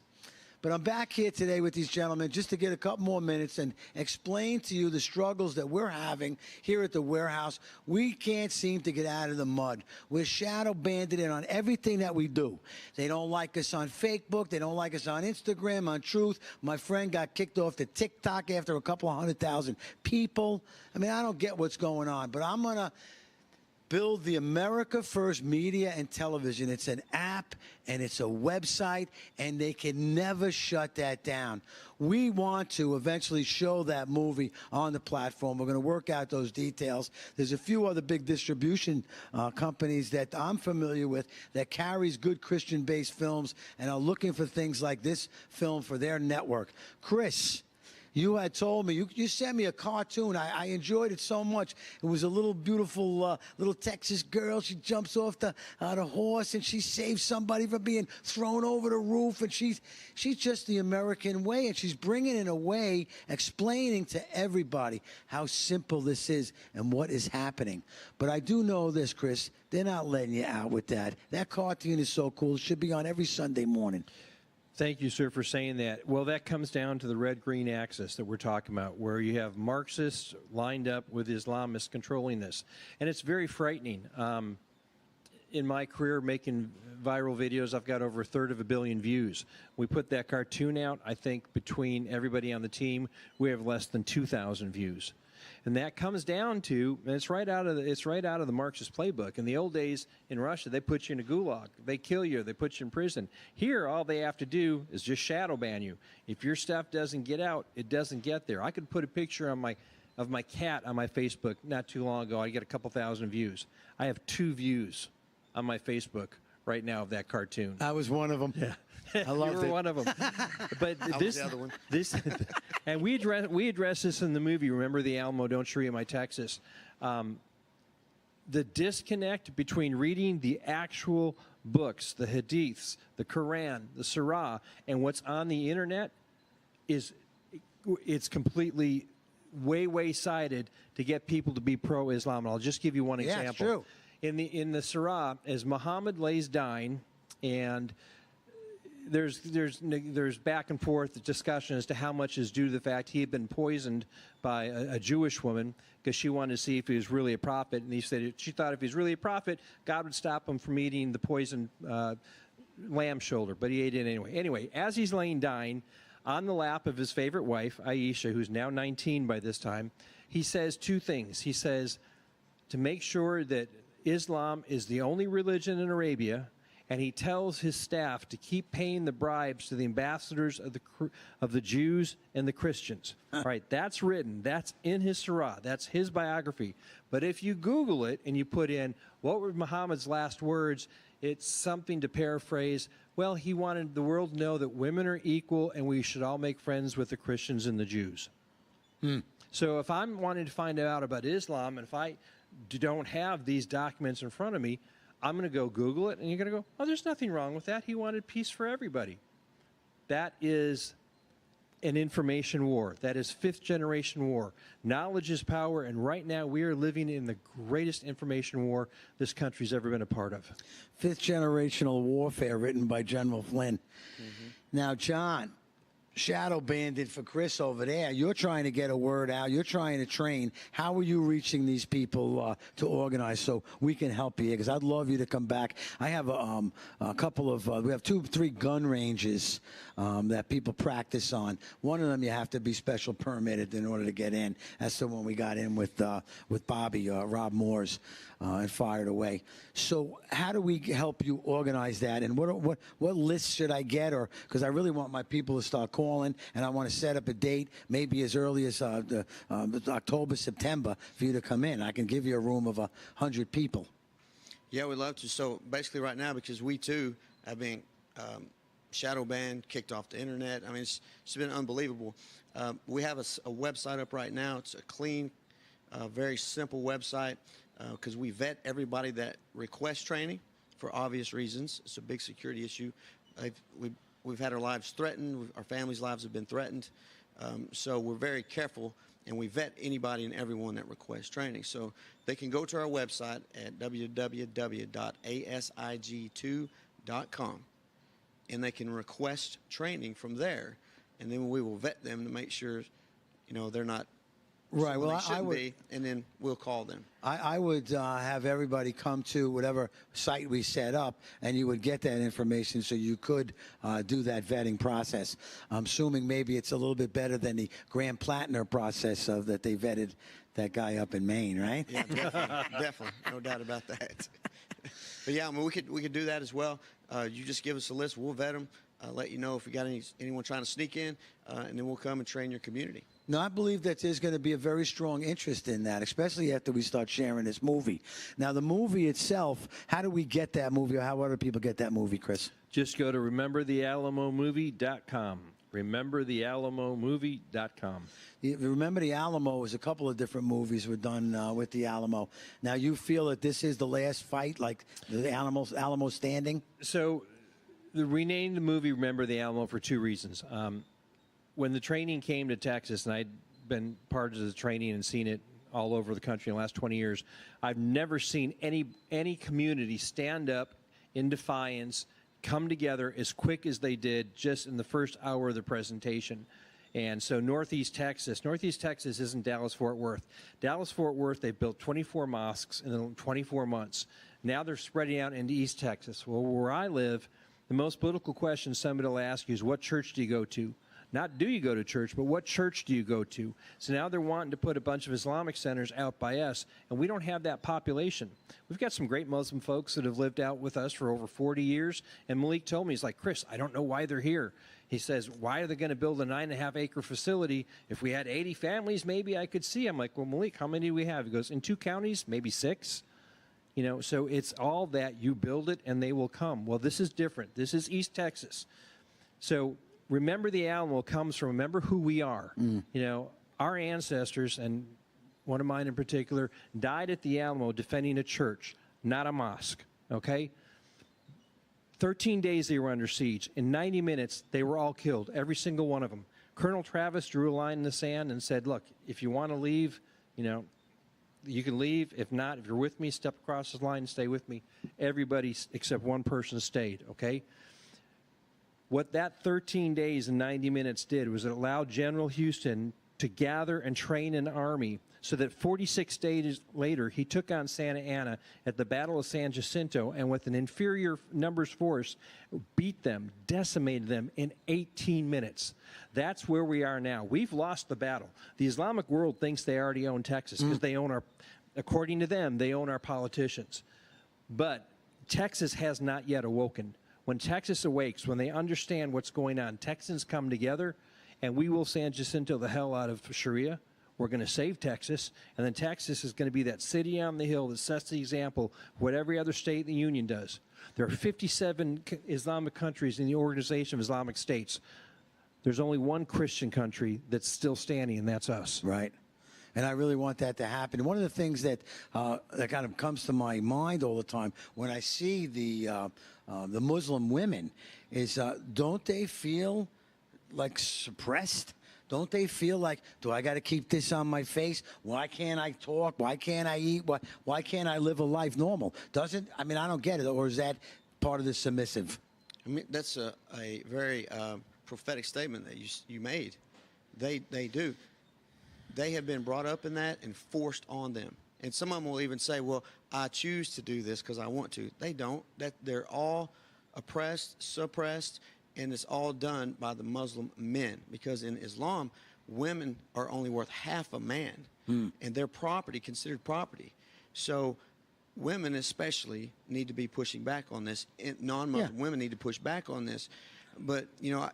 But I'm back here today with these gentlemen just to get a couple more minutes and explain to you the struggles that we're having here at the warehouse. We can't seem to get out of the mud. We're shadow bandited on everything that we do. They don't like us on Facebook. They don't like us on Instagram, on Truth. My friend got kicked off the TikTok after a couple of 100,000 people. I mean, I don't get what's going on, but I'm going to build the America First Media and Television. It's an app and it's a website, and they can never shut that down. We want to eventually show that movie on the platform. We're going to work out those details. There's a few other big distribution companies that I'm familiar with that carries good Christian-based films and are looking for things like this film for their network. Chris, you had told me, you sent me a cartoon. I enjoyed it so much. It was a little beautiful little Texas girl. She jumps off the horse and she saves somebody from being thrown over the roof. And she's just the American way. And she's bringing it away, explaining to everybody how simple this is and what is happening. But I do know this, Chris, they're not letting you out with that. That cartoon is so cool. It should be on every Sunday morning. Thank you, sir, for saying that. Well, that comes down to the red-green axis that we're talking about, where you have Marxists lined up with Islamists controlling this. And it's very frightening. In my career making viral videos, I've got over 1/3 billion views. We put that cartoon out. I think between everybody on the team, we have less than 2,000 views. And that comes down to, and it's right out of the Marxist playbook. In the old days in Russia, they put you in a gulag. They kill you. They put you in prison. Here, all they have to do is just shadow ban you. If your stuff doesn't get out, it doesn't get there. I could put a picture of my cat on my Facebook not too long ago. I get a couple thousand views. I have 2 views on my Facebook right now of that cartoon. I was one of them. Yeah. I loved You were it. one of them. But I was this, the other one. this, and we address this in the movie. Remember the Alamo? Don't you read my Texas? The disconnect between reading the actual books, the Hadiths, the Quran, the Surah, and what's on the internet it's completely way sided to get people to be pro-Islam. And I'll just give you one example. Yeah, it's true. In the Surah, as Muhammad lays dying, and there's back and forth discussion as to how much is due to the fact he had been poisoned by a Jewish woman because she wanted to see if he was really a prophet, and he said she thought if he was really a prophet, God would stop him from eating the poisoned lamb shoulder, but he ate it anyway. Anyway, as he's laying dying on the lap of his favorite wife, Aisha, who's now 19 by this time, he says two things. He says to make sure that Islam is the only religion in Arabia, and he tells his staff to keep paying the bribes to the ambassadors of the Jews and the Christians. All right, that's written. That's in his Surah. That's his biography. But if you Google it and you put in, what were Muhammad's last words, it's something to paraphrase, well, he wanted the world to know that women are equal and we should all make friends with the Christians and the Jews. So if I'm wanting to find out about Islam, and if I don't have these documents in front of me, I'm going to go Google it, and you're going to go, oh, there's nothing wrong with that. He wanted peace for everybody. That is an information war. That is fifth-generation war. Knowledge is power, and right now we are living in the greatest information war this country's ever been a part of. Fifth-generational warfare written by General Flynn. Now, John, shadow bandit for Chris over there. You're trying to get a word out. You're trying to train. How are you reaching these people to organize so we can help you? Because I'd love you to come back. I have a couple of, we have 2-3 gun ranges that people practice on. One of them you have to be special permitted in order to get in. That's the one we got in with Bobby, Rob Moore's, and fired away. So how do we help you organize that? And what lists should I get? Or because I really want my people to start calling, and I want to set up a date, maybe as early as October, September, for you to come in. I can give you a room of 100 people. Yeah, we'd love to. So basically right now, because we too have been shadow banned, kicked off the internet. I mean, it's been unbelievable. We have a website up right now. It's a clean, very simple website because we vet everybody that requests training for obvious reasons. It's a big security issue. We've had our lives threatened. Our families' lives have been threatened. So we're very careful, and we vet anybody and everyone that requests training. So they can go to our website at www.asig2.com, and they can request training from there, and then we will vet them to make sure, they're not right. Well, they shouldn't be, and then we'll call them. I would have everybody come to whatever site we set up, and you would get that information so you could do that vetting process. I'm assuming maybe it's a little bit better than the Graham Plattner process of that they vetted that guy up in Maine, right? Yeah, definitely, no doubt about that. But yeah, I mean, we could do that as well. You just give us a list, we'll vet them, let you know if we got anyone trying to sneak in, and then we'll come and train your community. No, I believe that there's going to be a very strong interest in that, especially after we start sharing this movie. Now, the movie itself, how do we get that movie, or how other people get that movie, Chris? Just go to rememberthealamomovie.com. Rememberthealamomovie.com. Remember the Alamo is a couple of different movies were done with the Alamo. Now, you feel that this is the last fight, like the Alamo standing? So, we named the movie Remember the Alamo for two reasons. When the training came to Texas, and I'd been part of the training and seen it all over the country in the last 20 years, I've never seen any community stand up in defiance, come together as quick as they did just in the first hour of the presentation. And so Northeast Texas isn't Dallas-Fort Worth. Dallas-Fort Worth, they've built 24 mosques in 24 months. Now they're spreading out into East Texas. Well, where I live, the most political question somebody will ask you is, what church do you go to? Not do you go to church, but what church do you go to? So now they're wanting to put a bunch of Islamic centers out by us, and we don't have that population. We've got some great Muslim folks that have lived out with us for over 40 years, and Malik told me, he's like, Chris, I don't know why they're here. He says, why are they going to build a 9.5-acre facility? If we had 80 families, maybe I could see. I'm like, well, Malik, how many do we have? He goes, in 2 counties, maybe 6. You know, so it's all that you build it and they will come. Well, this is different. This is East Texas. So remember the Alamo comes from remember who we are. You know, our ancestors, and one of mine in particular, died at the Alamo defending a church, not a mosque, okay? 13 days they were under siege. In 90 minutes, they were all killed, every single one of them. Colonel Travis drew a line in the sand and said, look, if you want to leave, you know, you can leave. If not, if you're with me, step across the line and stay with me. Everybody except one person stayed, okay? What that 13 days and 90 minutes did was it allowed General Houston to gather and train an army so that 46 days later, he took on Santa Anna at the Battle of San Jacinto, and with an inferior numbers force, beat them, decimated them in 18 minutes. That's where we are now. We've lost the battle. The Islamic world thinks they already own Texas because they own our, according to them, they own our politicians. But Texas has not yet awoken. When Texas awakes, when they understand what's going on, Texans come together, and we will San Jacinto the hell out of Sharia. We're going to save Texas, and then Texas is going to be that city on the hill that sets the example what every other state in the Union does. There are 57 Islamic countries in the Organization of Islamic States. There's only one Christian country that's still standing, and that's us. Right. And I really want that to happen. One of the things that that kind of comes to my mind all the time when I see the Muslim women is, don't they feel like suppressed? Don't they feel like, do I got to keep this on my face? Why can't I talk? Why can't I eat? Why can't I live a life normal? Doesn't, I mean, I don't get it. Or is that part of the submissive? I mean, that's a very prophetic statement that you made. They do. They have been brought up in that and forced on them. And some of them will even say, well, I choose to do this because I want to. They don't. They're all oppressed, suppressed, and it's all done by the Muslim men, because in Islam, women are only worth half a man, and their property considered property. So women especially need to be pushing back on this. Non-Muslim women need to push back on this. But, you know,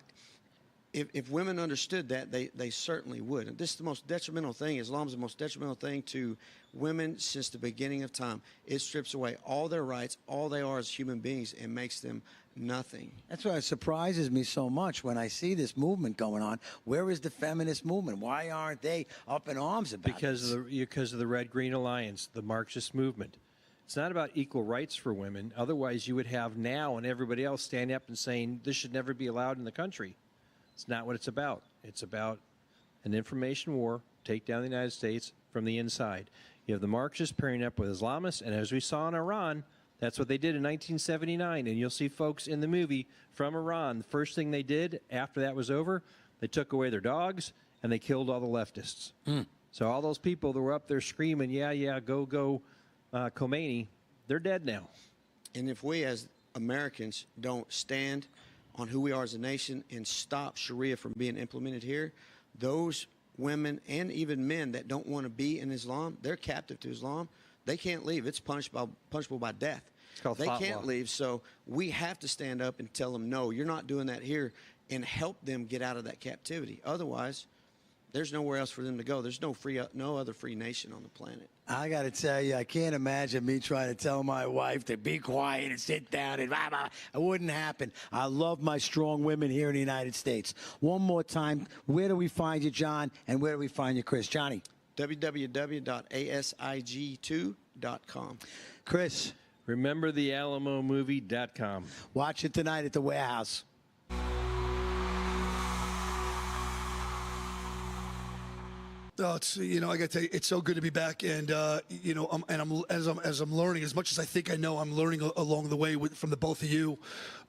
if women understood that, they certainly would. And this is the most detrimental thing. Islam is the most detrimental thing to women since the beginning of time. It strips away all their rights, all they are as human beings, and makes them nothing. That's why it surprises me so much when I see this movement going on. Where is the feminist movement? Why aren't they up in arms about Because of the Red-Green Alliance, the Marxist movement. It's not about equal rights for women. Otherwise, you would have now and everybody else standing up and saying this should never be allowed in the country. It's not what it's about. It's about an information war, take down the United States from the inside. You have the Marxists pairing up with Islamists, and as we saw in Iran, that's what they did in 1979. And you'll see folks in the movie from Iran. The first thing they did after that was over, they took away their dogs, and they killed all the leftists. So all those people that were up there screaming, yeah, go, Khomeini, they're dead now. And if we as Americans don't stand on who we are as a nation and stop Sharia from being implemented here, those women and even men that don't want to be in Islam, they're captive to Islam. They can't leave. It's punishable by death. They can't leave. So we have to stand up and tell them, no, you're not doing that here, and help them get out of that captivity. Otherwise, there's nowhere else for them to go. There's no other free nation on the planet. I got to tell you, I can't imagine me trying to tell my wife to be quiet and sit down and blah, blah. It wouldn't happen. I love my strong women here in the United States. One more time, where do we find you, John, and where do we find you, Chris? Johnny? www.asig2.com. Chris? RememberTheAlamoMovie.com. Watch it tonight at the warehouse. Oh, it's, I got to tell you, it's so good to be back, and as I'm learning, as much as I think I know, I'm learning along the way from the both of you,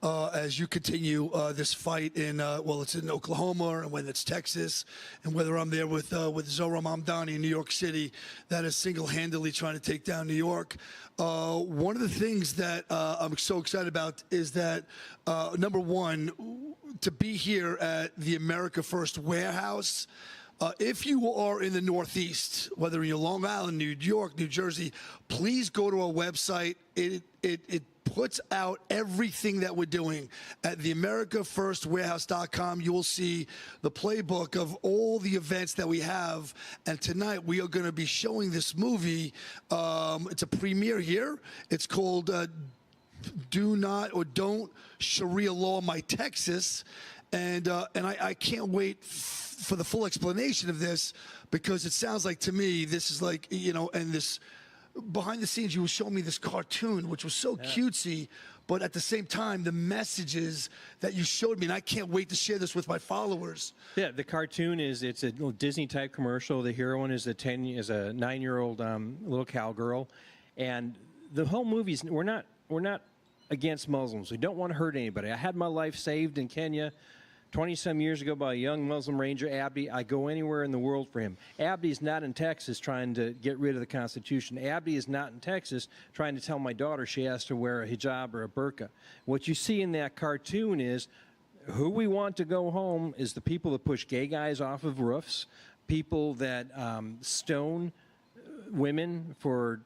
as you continue this fight in it's in Oklahoma, and whether it's Texas, and whether I'm there with Zohran Mamdani in New York City, that is single-handedly trying to take down New York. One of the things that I'm so excited about is that number one, to be here at the America First warehouse. If you are in the Northeast, whether you're Long Island, New York, New Jersey, please go to our website. It puts out everything that we're doing. At the AmericaFirstWarehouse.com, you will see the playbook of all the events that we have. And tonight we are going to be showing this movie. It's a premiere here. It's called Do Not or Don't Sharia Law My Texas. And I can't wait for the full explanation of this, because it sounds like to me this is like, and this behind the scenes you were showing me this cartoon which was so cutesy, but at the same time the messages that you showed me, and I can't wait to share this with my followers. Yeah, the cartoon it's a little Disney type commercial. The heroine is a 9-year-old little cowgirl, and the whole movie's we're not against Muslims. We don't want to hurt anybody. I had my life saved in Kenya 20-some years ago by a young Muslim ranger, Abdi. I go anywhere in the world for him. Abdi's not in Texas trying to get rid of the Constitution. Abdi is not in Texas trying to tell my daughter she has to wear a hijab or a burqa. What you see in that cartoon is who we want to go home is the people that push gay guys off of roofs, people that stone women for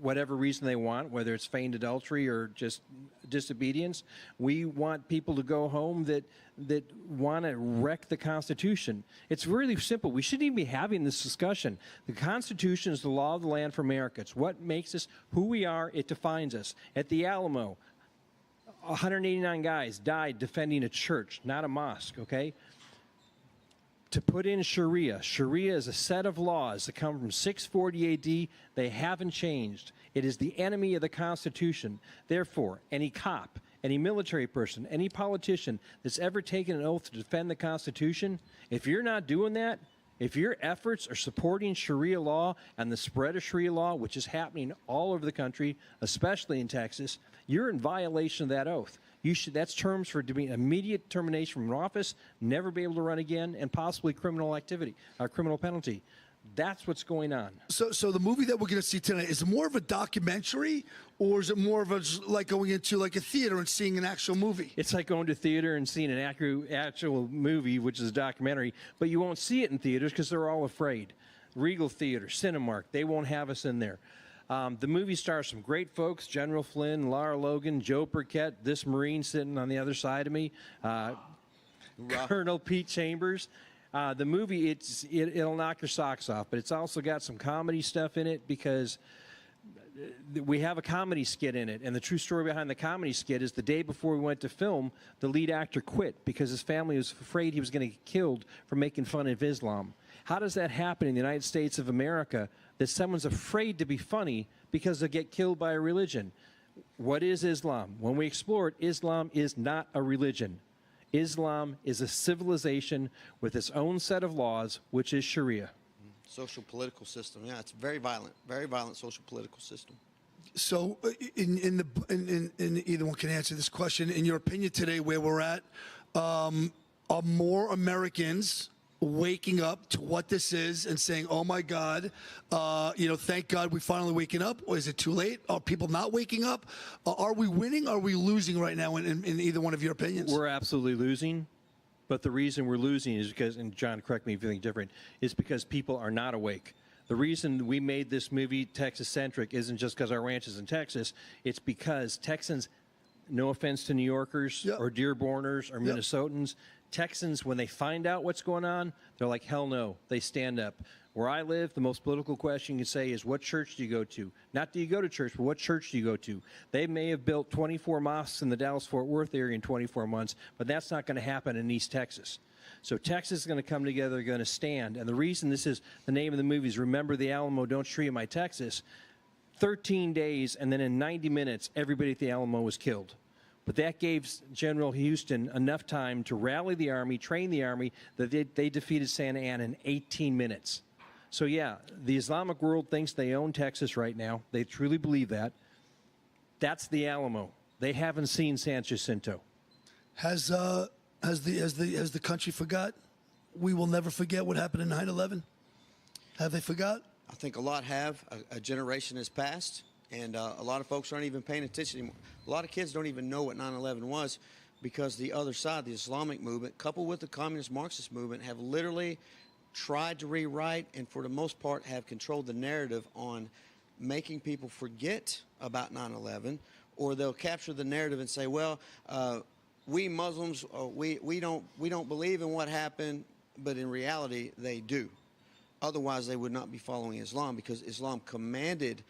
whatever reason they want, whether it's feigned adultery or just disobedience. We want people to go home that want to wreck the Constitution. It's really simple. We shouldn't even be having this discussion. The Constitution is the law of the land for America. It's what makes us who we are. It defines us. At the Alamo, 189 guys died defending a church, not a mosque, okay? To put in Sharia. Sharia is a set of laws that come from 640 AD. They haven't changed. It is the enemy of the Constitution. Therefore, any cop, any military person, any politician that's ever taken an oath to defend the Constitution, if you're not doing that, if your efforts are supporting Sharia law and the spread of Sharia law, which is happening all over the country, especially in Texas, you're in violation of that oath. That's terms for immediate termination from office, never be able to run again, and possibly criminal activity, criminal penalty. That's what's going on. So the movie that we're going to see tonight, is it more of a documentary, or is it more of like going into like a theater and seeing an actual movie? It's like going to theater and seeing an actual movie, which is a documentary, but you won't see it in theaters because they're all afraid. Regal Theater, Cinemark, they won't have us in there. The movie stars some great folks: General Flynn, Lara Logan, Joe Burkett, this Marine sitting on the other side of me, Colonel Pete Chambers. The movie, it'll knock your socks off, but it's also got some comedy stuff in it because we have a comedy skit in it. And the true story behind the comedy skit is the day before we went to film, the lead actor quit because his family was afraid he was going to get killed for making fun of Islam. How does that happen in the United States of America, that someone's afraid to be funny because they'll get killed by a religion? What is Islam? When we explore it, Islam is not a religion. Islam is a civilization with its own set of laws, which is Sharia. Social political system. Yeah, it's very violent social political system. So, in either one can answer this question. In your opinion, today, where we're at, are more Americans waking up to what this is and saying, "Oh my God, thank God we finally waking up"? Or is it too late? Are people not waking up? Are we winning? Are we losing right now? In either one of your opinions, we're absolutely losing. But the reason we're losing is because, and John, correct me if you think different, is because people are not awake. The reason we made this movie Texas-centric isn't just because our ranch is in Texas. It's because Texans, no offense to New Yorkers or Dearborners or Minnesotans, Texans, when they find out what's going on, they're like, hell no. They stand up. Where I live, the most political question you can say is, what church do you go to? Not do you go to church, but what church do you go to? They may have built 24 mosques in the Dallas-Fort Worth area in 24 months, but that's not going to happen in East Texas. So Texas is going to come together, they're going to stand. And the reason this is the name of the movie is Remember the Alamo, Don't Sharia My Texas. 13 days, and then in 90 minutes, everybody at the Alamo was killed. But that gave General Houston enough time to rally the Army, train the Army, that they defeated Santa Ana in 18 minutes. So, yeah, the Islamic world thinks they own Texas right now. They truly believe that. That's the Alamo. They haven't seen San Jacinto. Has the country forgot? We will never forget what happened in 9/11. Have they forgot? I think a lot have. A generation has passed, and a lot of folks aren't even paying attention anymore. A lot of kids don't even know what 9/11 was, because the other side, the Islamic movement, coupled with the communist Marxist movement, have literally tried to rewrite and for the most part have controlled the narrative on making people forget about 9/11 or they'll capture the narrative and say, well, we Muslims, we don't believe in what happened, but in reality they do. Otherwise they would not be following Islam, because Islam commanded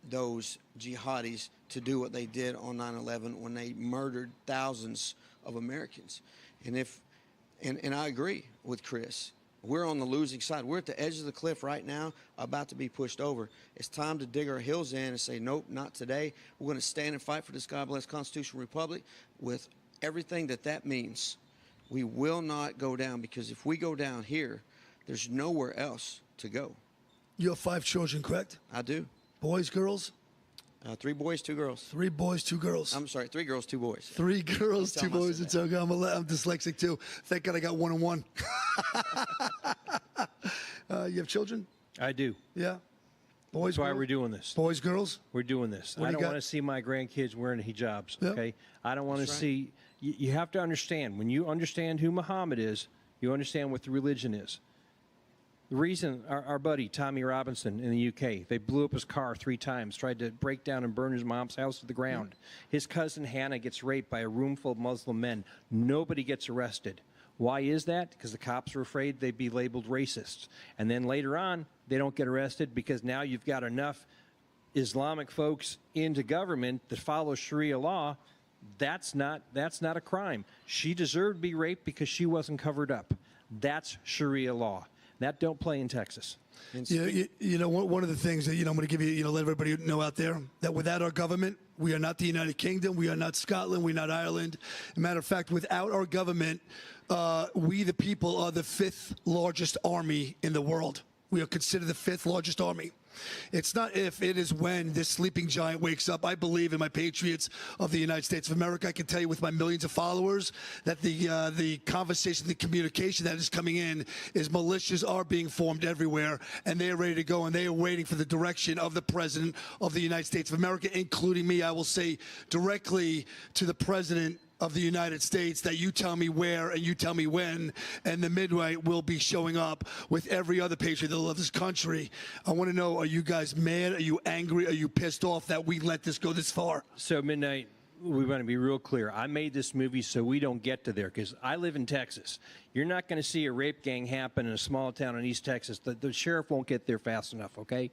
those jihadis to do what they did on 9/11 when they murdered thousands of Americans. And I agree with Chris. We're on the losing side. We're at the edge of the cliff right now, about to be pushed over. It's time to dig our heels in and say, nope, not today. We're going to stand and fight for this God-blessed constitutional republic with everything that means. We will not go down, because if we go down here, there's nowhere else to go. You have 5 children, correct? I do. Boys, girls? 3 boys, 2 girls. 3 boys, 2 girls. I'm sorry, 3 girls, 2 boys. 3 girls, 2 boys. It's okay. I'm dyslexic too. Thank God I got 1 and 1. You have children? I do. Yeah. Boys. That's why girls? we're doing this. Boys, girls. We're doing this. What do I you don't got? want to see my grandkids wearing hijabs. Yep. Okay. I don't want to That's right. see. You have to understand, when you understand who Muhammad is, you understand what the religion is. The reason our buddy Tommy Robinson in the UK, they blew up his car 3 times, tried to break down and burn his mom's house to the ground. His cousin Hannah gets raped by a room full of Muslim men. Nobody gets arrested. Why is that? Because the cops are afraid they'd be labeled racists. And then later on, they don't get arrested because now you've got enough Islamic folks into government that follow Sharia law. That's not a crime. She deserved to be raped because she wasn't covered up. That's Sharia law. That don't play in Texas. You know, one of the things that, I'm going to give you, let everybody know out there, that without our government, we are not the United Kingdom, we are not Scotland, we're not Ireland. As a matter of fact, without our government, we the people are the 5th largest army in the world. We are considered the 5th largest army. It's not if, it is when this sleeping giant wakes up. I believe in my Patriots of the United States of America. I can tell you with my millions of followers that the conversation, the communication that is coming in is militias are being formed everywhere, and they are ready to go, and they are waiting for the direction of the President of the United States of America, including me. I will say directly to the President of the United States that you tell me where and you tell me when, and the Midnight will be showing up with every other patriot that loves this country. I want to know, are you guys mad? Are you angry? Are you pissed off that we let this go this far? So, Midnight, we want to be real clear. I made this movie so we don't get to there, because I live in Texas. You're not going to see a rape gang happen in a small town in East Texas. The sheriff won't get there fast enough, okay?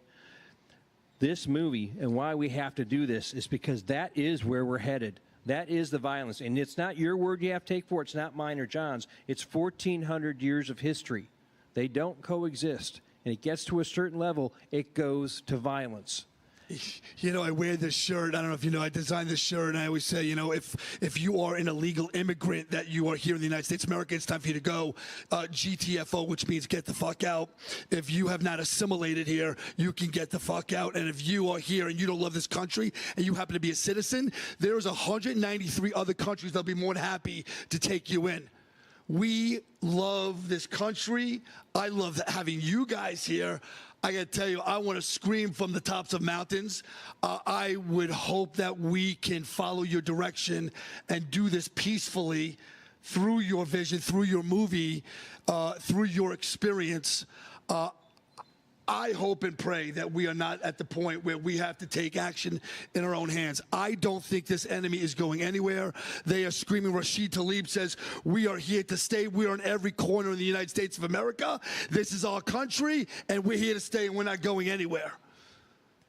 This movie, and why we have to do this, is because that is where we're headed. That is the violence. And it's not your word you have to take for it. It's not mine or John's. It's 1,400 years of history. They don't coexist. And it gets to a certain level, it goes to violence. I wear this shirt. I don't know if you know, I designed this shirt, and I always say, if you are an illegal immigrant that you are here in the United States of America, it's time for you to go. GTFO, which means get the fuck out. If you have not assimilated here, you can get the fuck out. And if you are here and you don't love this country and you happen to be a citizen, there's 193 other countries that'll be more than happy to take you in. We love this country. I love having you guys here. I got to tell you, I want to scream from the tops of mountains. I would hope that we can follow your direction and do this peacefully through your vision, through your movie, through your experience. I hope and pray that we are not at the point where we have to take action in our own hands. I don't think this enemy is going anywhere. They are screaming. Rashid Tlaib says, we are here to stay. We are in every corner in the United States of America. This is our country, and we're here to stay, and we're not going anywhere.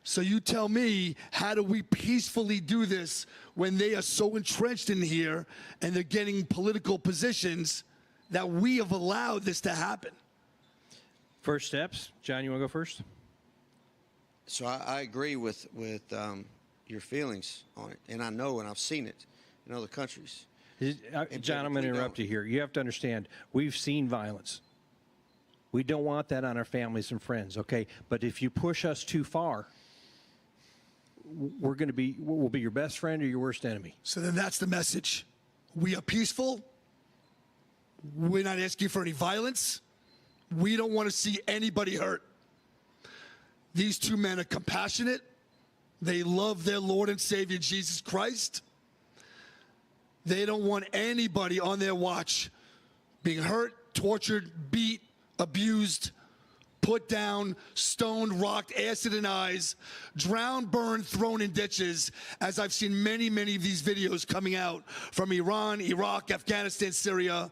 So you tell me, how do we peacefully do this when they are so entrenched in here and they're getting political positions that we have allowed this to happen? First steps. John, you want to go first? So I agree with your feelings on it, and I know, and I've seen it in other countries. John, I'm going to interrupt you here. You have to understand, we've seen violence. We don't want that on our families and friends, okay? But if you push us too far, we'll be your best friend or your worst enemy. So then that's the message. We are peaceful. We're not asking for any violence. We don't want to see anybody hurt. These 2 men are compassionate. They love their Lord and Savior, Jesus Christ. They don't want anybody on their watch being hurt, tortured, beat, abused, put down, stoned, rocked, acid in eyes, drowned, burned, thrown in ditches, as I've seen many, many of these videos coming out from Iran, Iraq, Afghanistan, Syria,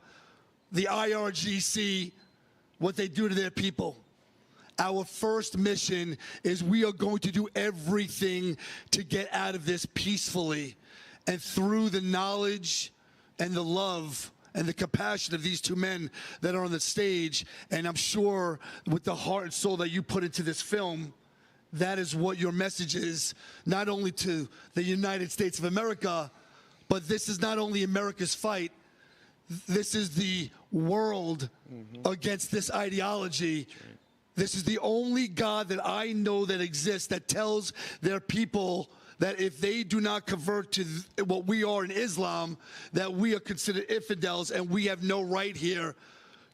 the IRGC, what they do to their people. Our first mission is we are going to do everything to get out of this peacefully. And through the knowledge and the love and the compassion of these two men that are on the stage, and I'm sure with the heart and soul that you put into this film, that is what your message is, not only to the United States of America, but this is not only America's fight, this is the world against this ideology. This is the only God that I know that exists that tells their people that if they do not convert to what we are in Islam, that we are considered infidels and we have no right here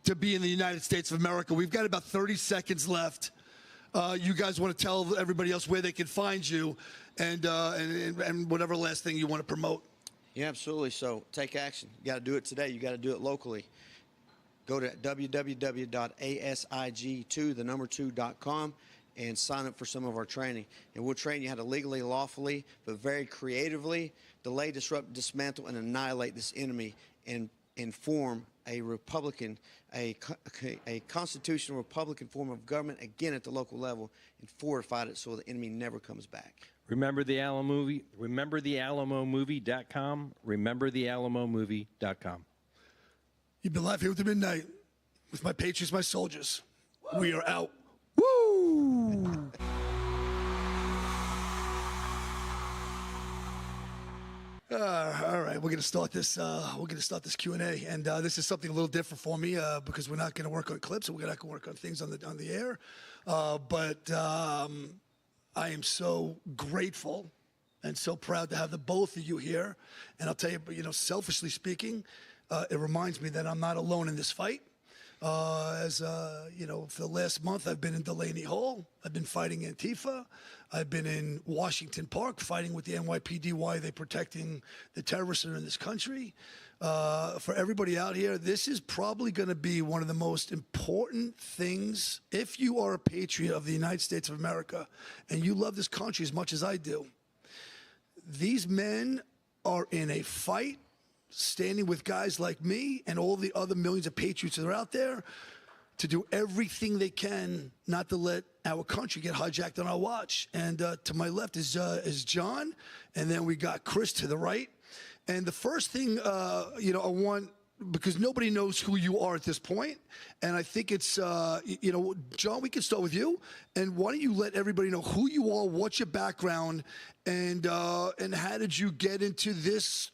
to be in the United States of America. We've got about 30 seconds left. You guys want to tell everybody else where they can find you and whatever last thing you want to promote. Yeah, absolutely. So take action. You got to do it today. You got to do it locally. Go to www.asig2.com and sign up for some of our training. And we'll train you how to legally, lawfully, but very creatively delay, disrupt, dismantle, and annihilate this enemy and form a Republican, a constitutional Republican form of government, again at the local level, and fortify it so the enemy never comes back. Remember the Alamo movie? Remember the AlamoMovie.com? Remember the AlamoMovie.com. You've been live here with the Midnight with my Patriots, my soldiers. We are out. Woo! All right, we're gonna start this. Q&A, and this is something a little different for me because we're not gonna work on clips, and we're not gonna work on things on the air. But I am so grateful and so proud to have the both of you here. And I'll tell you, selfishly speaking, it reminds me that I'm not alone in this fight. For the last month, I've been in Delaney Hall. I've been fighting Antifa. I've been in Washington Park fighting with the NYPD. Why are they protecting the terrorists that are in this country? For everybody out here, this is probably going to be one of the most important things. If you are a patriot of the United States of America and you love this country as much as I do, these men are in a fight, standing with guys like me and all the other millions of patriots that are out there to do everything they can not to let our country get hijacked on our watch. And to my left is John, and then we got Chris to the right. And the first thing, I want, because nobody knows who you are at this point, and I think it's, John, we can start with you. And why don't you let everybody know who you are, what's your background, and how did you get into this?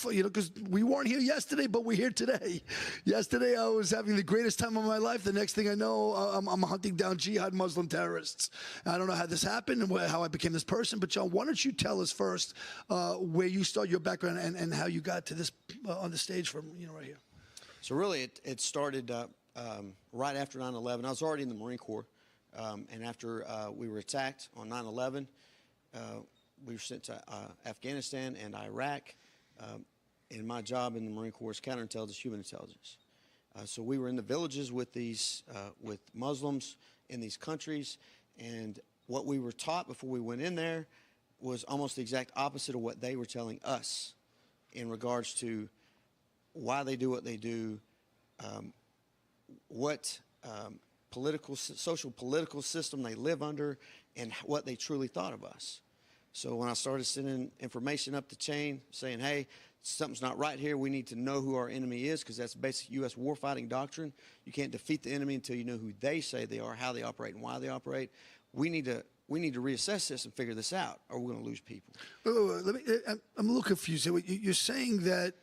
Because we weren't here yesterday, but we're here today. Yesterday, I was having the greatest time of my life. The next thing I know, I'm hunting down jihad Muslim terrorists. I don't know how this happened and how I became this person. But John, why don't you tell us first where you started, your background, and how you got to this on the stage from right here. So really, it started right after 9/11. I was already in the Marine Corps, and after we were attacked on 9/11, we were sent to Afghanistan and Iraq. And my job in the Marine Corps is counterintelligence, human intelligence. So we were in the villages with with Muslims in these countries, and what we were taught before we went in there was almost the exact opposite of what they were telling us in regards to why they do what they do, what social political system they live under, and what they truly thought of us. So when I started sending information up the chain saying, hey, something's not right here, we need to know who our enemy is, because that's basic U.S. warfighting doctrine. You can't defeat the enemy until you know who they say they are, how they operate, and why they operate. We need to reassess this and figure this out, or we're going to lose people. I'm a little confused. You're saying that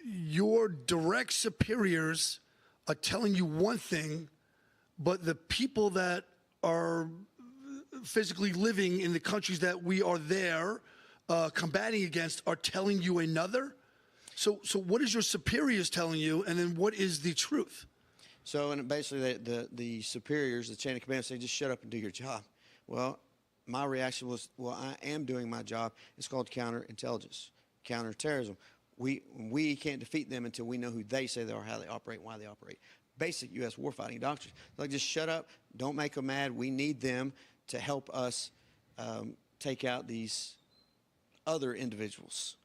your direct superiors are telling you one thing, but the people that are physically living in the countries that we are there combating against are telling you another? So what is your superiors telling you, and then what is the truth? So, and basically the superiors, the chain of command, say, just shut up and do your job. Well, my reaction was, well, I am doing my job. It's called counterintelligence, counterterrorism. We can't defeat them until we know who they say they are, how they operate, why they operate. basic U.S. warfighting doctrine. Like, just shut up. Don't make them mad. We need them to help us take out these other individuals.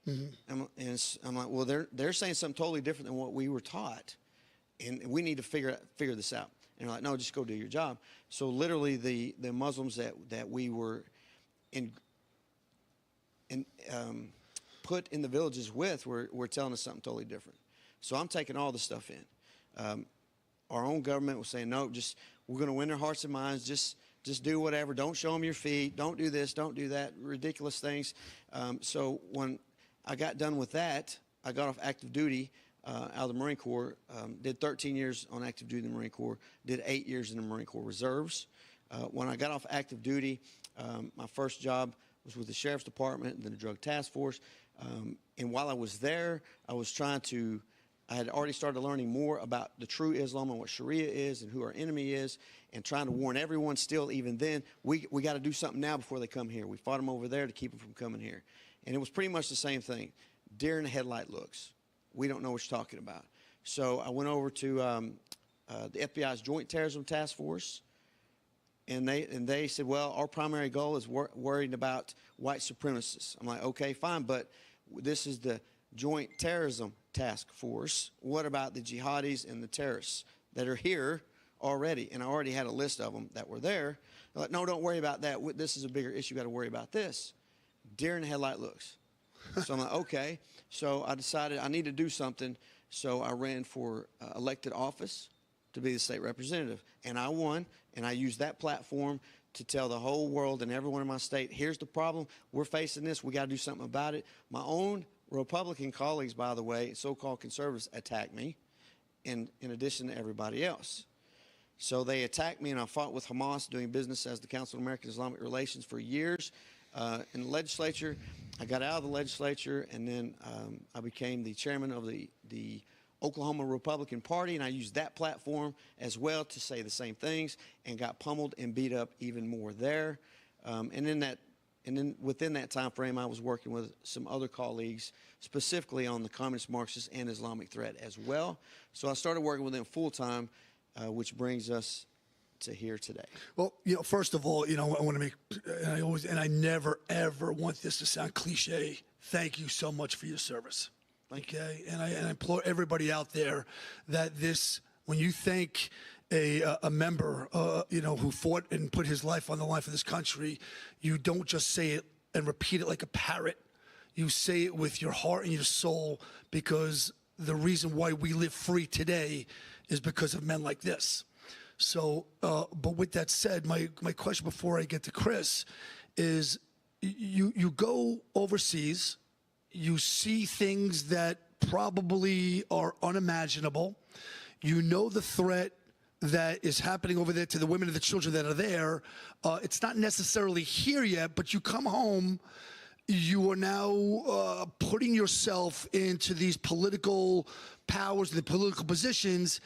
And I'm like, well, they're saying something totally different than what we were taught, and we need to figure this out. And they're like, no, just go do your job. So literally, the Muslims that we were put in the villages with were telling us something totally different. So I'm taking all the stuff in. Our own government was saying, no, we're going to win their hearts and minds. Just do whatever. Don't show them your feet. Don't do this. Don't do that. Ridiculous things. So when I got done with that, I got off active duty out of the Marine Corps. Did 13 years on active duty in the Marine Corps. Did 8 years in the Marine Corps Reserves. When I got off active duty, my first job was with the Sheriff's Department and then the Drug Task Force. And while I was there, I had already started learning more about the true Islam and what Sharia is and who our enemy is, and trying to warn everyone still, even then, we got to do something now before they come here. We fought them over there to keep them from coming here. And it was pretty much the same thing. Deer in the headlight looks. We don't know what you're talking about. So I went over to the FBI's Joint Terrorism Task Force, and they said, well, our primary goal is worrying about white supremacists. I'm like, okay, fine, but this is the Joint Terrorism Task Force. What about the jihadis and the terrorists that are here already? And I already had a list of them that were there. They're like, no, don't worry about that. This is a bigger issue. You got to worry about this. Deer in the headlight looks. So I'm like, okay. So I decided I need to do something. So I ran for elected office to be the state representative. And I won, and I used that platform to tell the whole world and everyone in my state, here's the problem. We're facing this. We got to do something about it. My own Republican colleagues, by the way, so-called conservatives, attacked me in addition to everybody else. So they attacked me, and I fought with Hamas, doing business as the Council of American Islamic Relations for years. In the legislature, I got out of the legislature, and then I became the chairman of the Oklahoma Republican Party, and I used that platform as well to say the same things, and got pummeled and beat up even more there. And then within that time frame, I was working with some other colleagues, specifically on the communist, Marxist, and Islamic threat as well. So I started working with them full time, which brings us to here today. Well, first of all, I want to make, and I never ever want this to sound cliche. Thank you so much for your service. Okay, and I implore everybody out there that when you thank a member, who fought and put his life on the line for this country, you don't just say it and repeat it like a parrot. You say it with your heart and your soul, because the reason why we live free today is because of men like this. So, but with that said, my question before I get to Chris is, you go overseas, you see things that probably are unimaginable. You know the threat that is happening over there to the women and the children that are there. It's not necessarily here yet, but you come home, you are now putting yourself into these political powers, the political positions,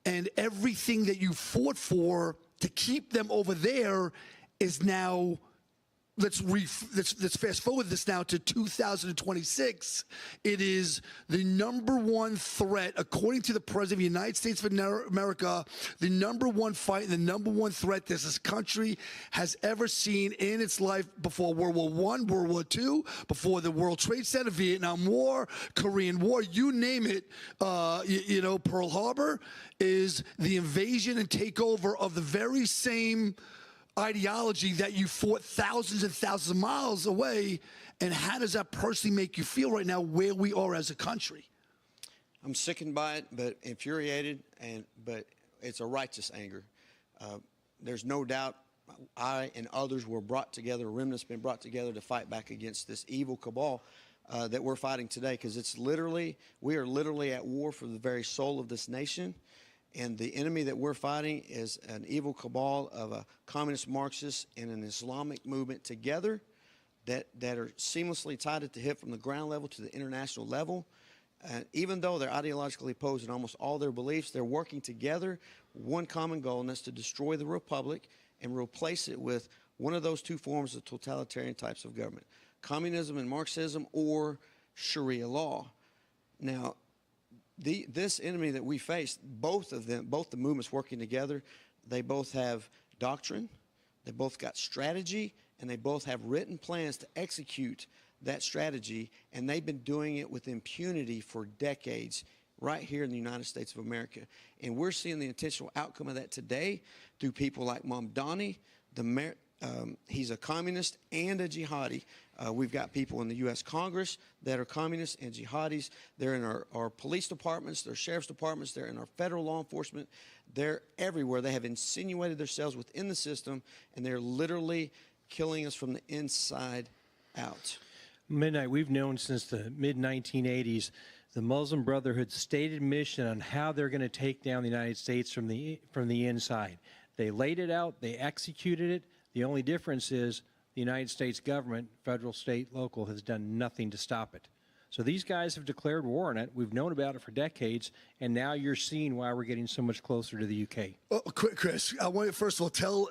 and everything that you fought for to keep them over there is now, let's fast forward this now to 2026. It is the #1 threat, according to the President of the United States of America, the #1 fight, the #1 threat that this country has ever seen in its life, before World War I, World War II, before the World Trade Center, Vietnam War, Korean War, you name it. Pearl Harbor is the invasion and takeover of the very same ideology that you fought thousands and thousands of miles away. And how does that personally make you feel right now, where we are as a country? I'm sickened by it, but infuriated, but it's a righteous anger. There's no doubt I and others were brought together, remnants been brought together to fight back against this evil cabal that we're fighting today, because we are literally at war for the very soul of this nation. And the enemy that we're fighting is an evil cabal of a communist, Marxist, and an Islamic movement together that are seamlessly tied at the hip from the ground level to the international level. Even though they're ideologically opposed in almost all their beliefs, they're working together, one common goal, and that's to destroy the republic and replace it with one of those two forms of totalitarian types of government: communism and Marxism, or Sharia law. Now, this enemy that we face, both of them, both the movements working together, they both have doctrine, they both got strategy, and they both have written plans to execute that strategy, and they've been doing it with impunity for decades right here in the United States of America. And we're seeing the intentional outcome of that today through people like Mamdani. He's a communist and a jihadi. We've got people in the U.S. Congress that are communists and jihadis. They're in our police departments, their sheriff's departments, they're in our federal law enforcement. They're everywhere. They have insinuated themselves within the system, and they're literally killing us from the inside out. Midnight, we've known since the mid-1980s the Muslim Brotherhood's stated mission on how they're going to take down the United States from the inside. They laid it out. They executed it. The only difference is the United States government, federal, state, local, has done nothing to stop it. So these guys have declared war on it. We've known about it for decades, and now you're seeing why we're getting so much closer to the UK. Oh, Chris, I want you first of all tell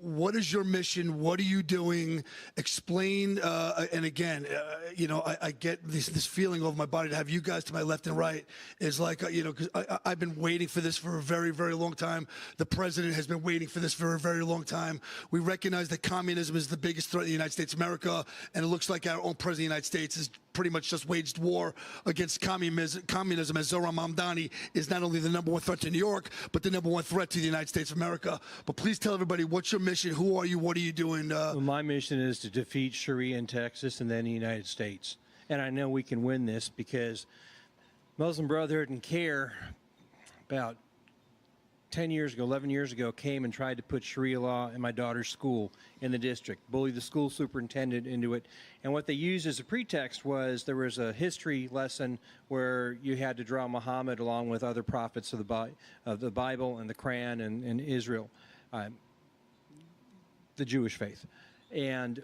what is your mission? What are you doing? Explain. And again, I get this feeling over my body to have you guys to my left and right is like because I've been waiting for this for a very, very long time. The president has been waiting for this for a very long time. We recognize that communism is the biggest threat in the United States of America, and it looks like our own president of the United States is pretty much just waged war against communism, as Zohran Mamdani is not only the #1 threat to New York, but the #1 threat to the United States of America. But please tell everybody, what's your mission? Who are you? What are you doing? Well, my mission is to defeat Sharia in Texas and then the United States. And I know we can win this because Muslim Brotherhood and CARE, about 10 years ago, 11 years ago, came and tried to put Sharia law in my daughter's school in the district, bullied the school superintendent into it. And what they used as a pretext was there was a history lesson where you had to draw Muhammad along with other prophets of the Bible and the Quran and Israel, the Jewish faith. And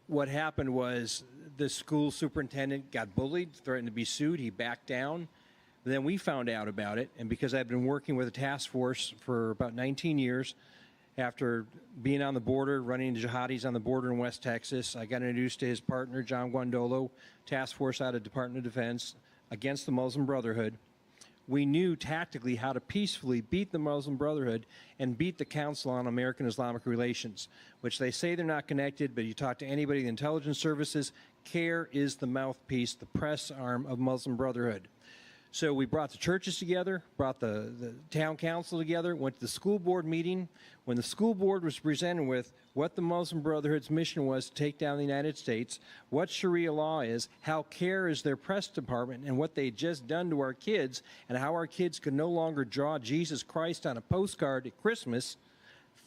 what happened was the school superintendent got bullied, threatened to be sued. He backed down. Then we found out about it, and because I've been working with a task force for about 19 years, after being on the border, running jihadis on the border in West Texas, I got introduced to his partner, John Guandolo, task force out of Department of Defense, against the Muslim Brotherhood. We knew tactically how to peacefully beat the Muslim Brotherhood and beat the Council on American Islamic Relations, which they say they're not connected, but you talk to anybody in the intelligence services, CARE is the mouthpiece, the press arm of Muslim Brotherhood. So we brought the churches together, brought the town council together, went to the school board meeting. When the school board was presented with what the Muslim Brotherhood's mission was to take down the United States, what Sharia law is, how CARE is their press department, and what they'd just done to our kids, and how our kids could no longer draw Jesus Christ on a postcard at Christmas,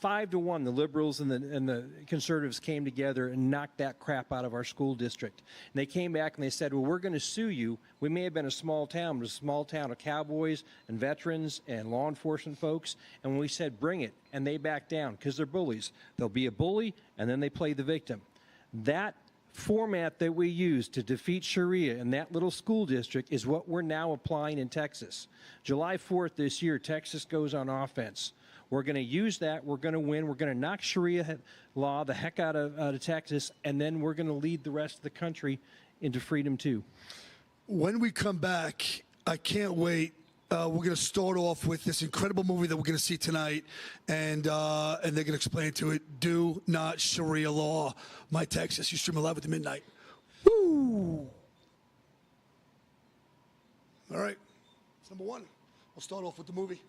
5-1, the liberals and the conservatives came together and knocked that crap out of our school district. And they came back and they said, well, we're going to sue you. We may have been a small town, but a small town of cowboys and veterans and law enforcement folks. And when we said, bring it, and they backed down because they're bullies. They'll be a bully, and then they play the victim. That format that we use to defeat Sharia in that little school district is what we're now applying in Texas. July 4th this year, Texas goes on offense. We're going to use that. We're going to win. We're going to knock Sharia law the heck out of Texas, and then we're going to lead the rest of the country into freedom too. When we come back, I can't wait. We're going to start off with this incredible movie that we're going to see tonight, and they're going to explain to it, Do Not Sharia Law, My Texas. You stream it live at the midnight. Woo! All right. It's #1. We'll start off with the movie.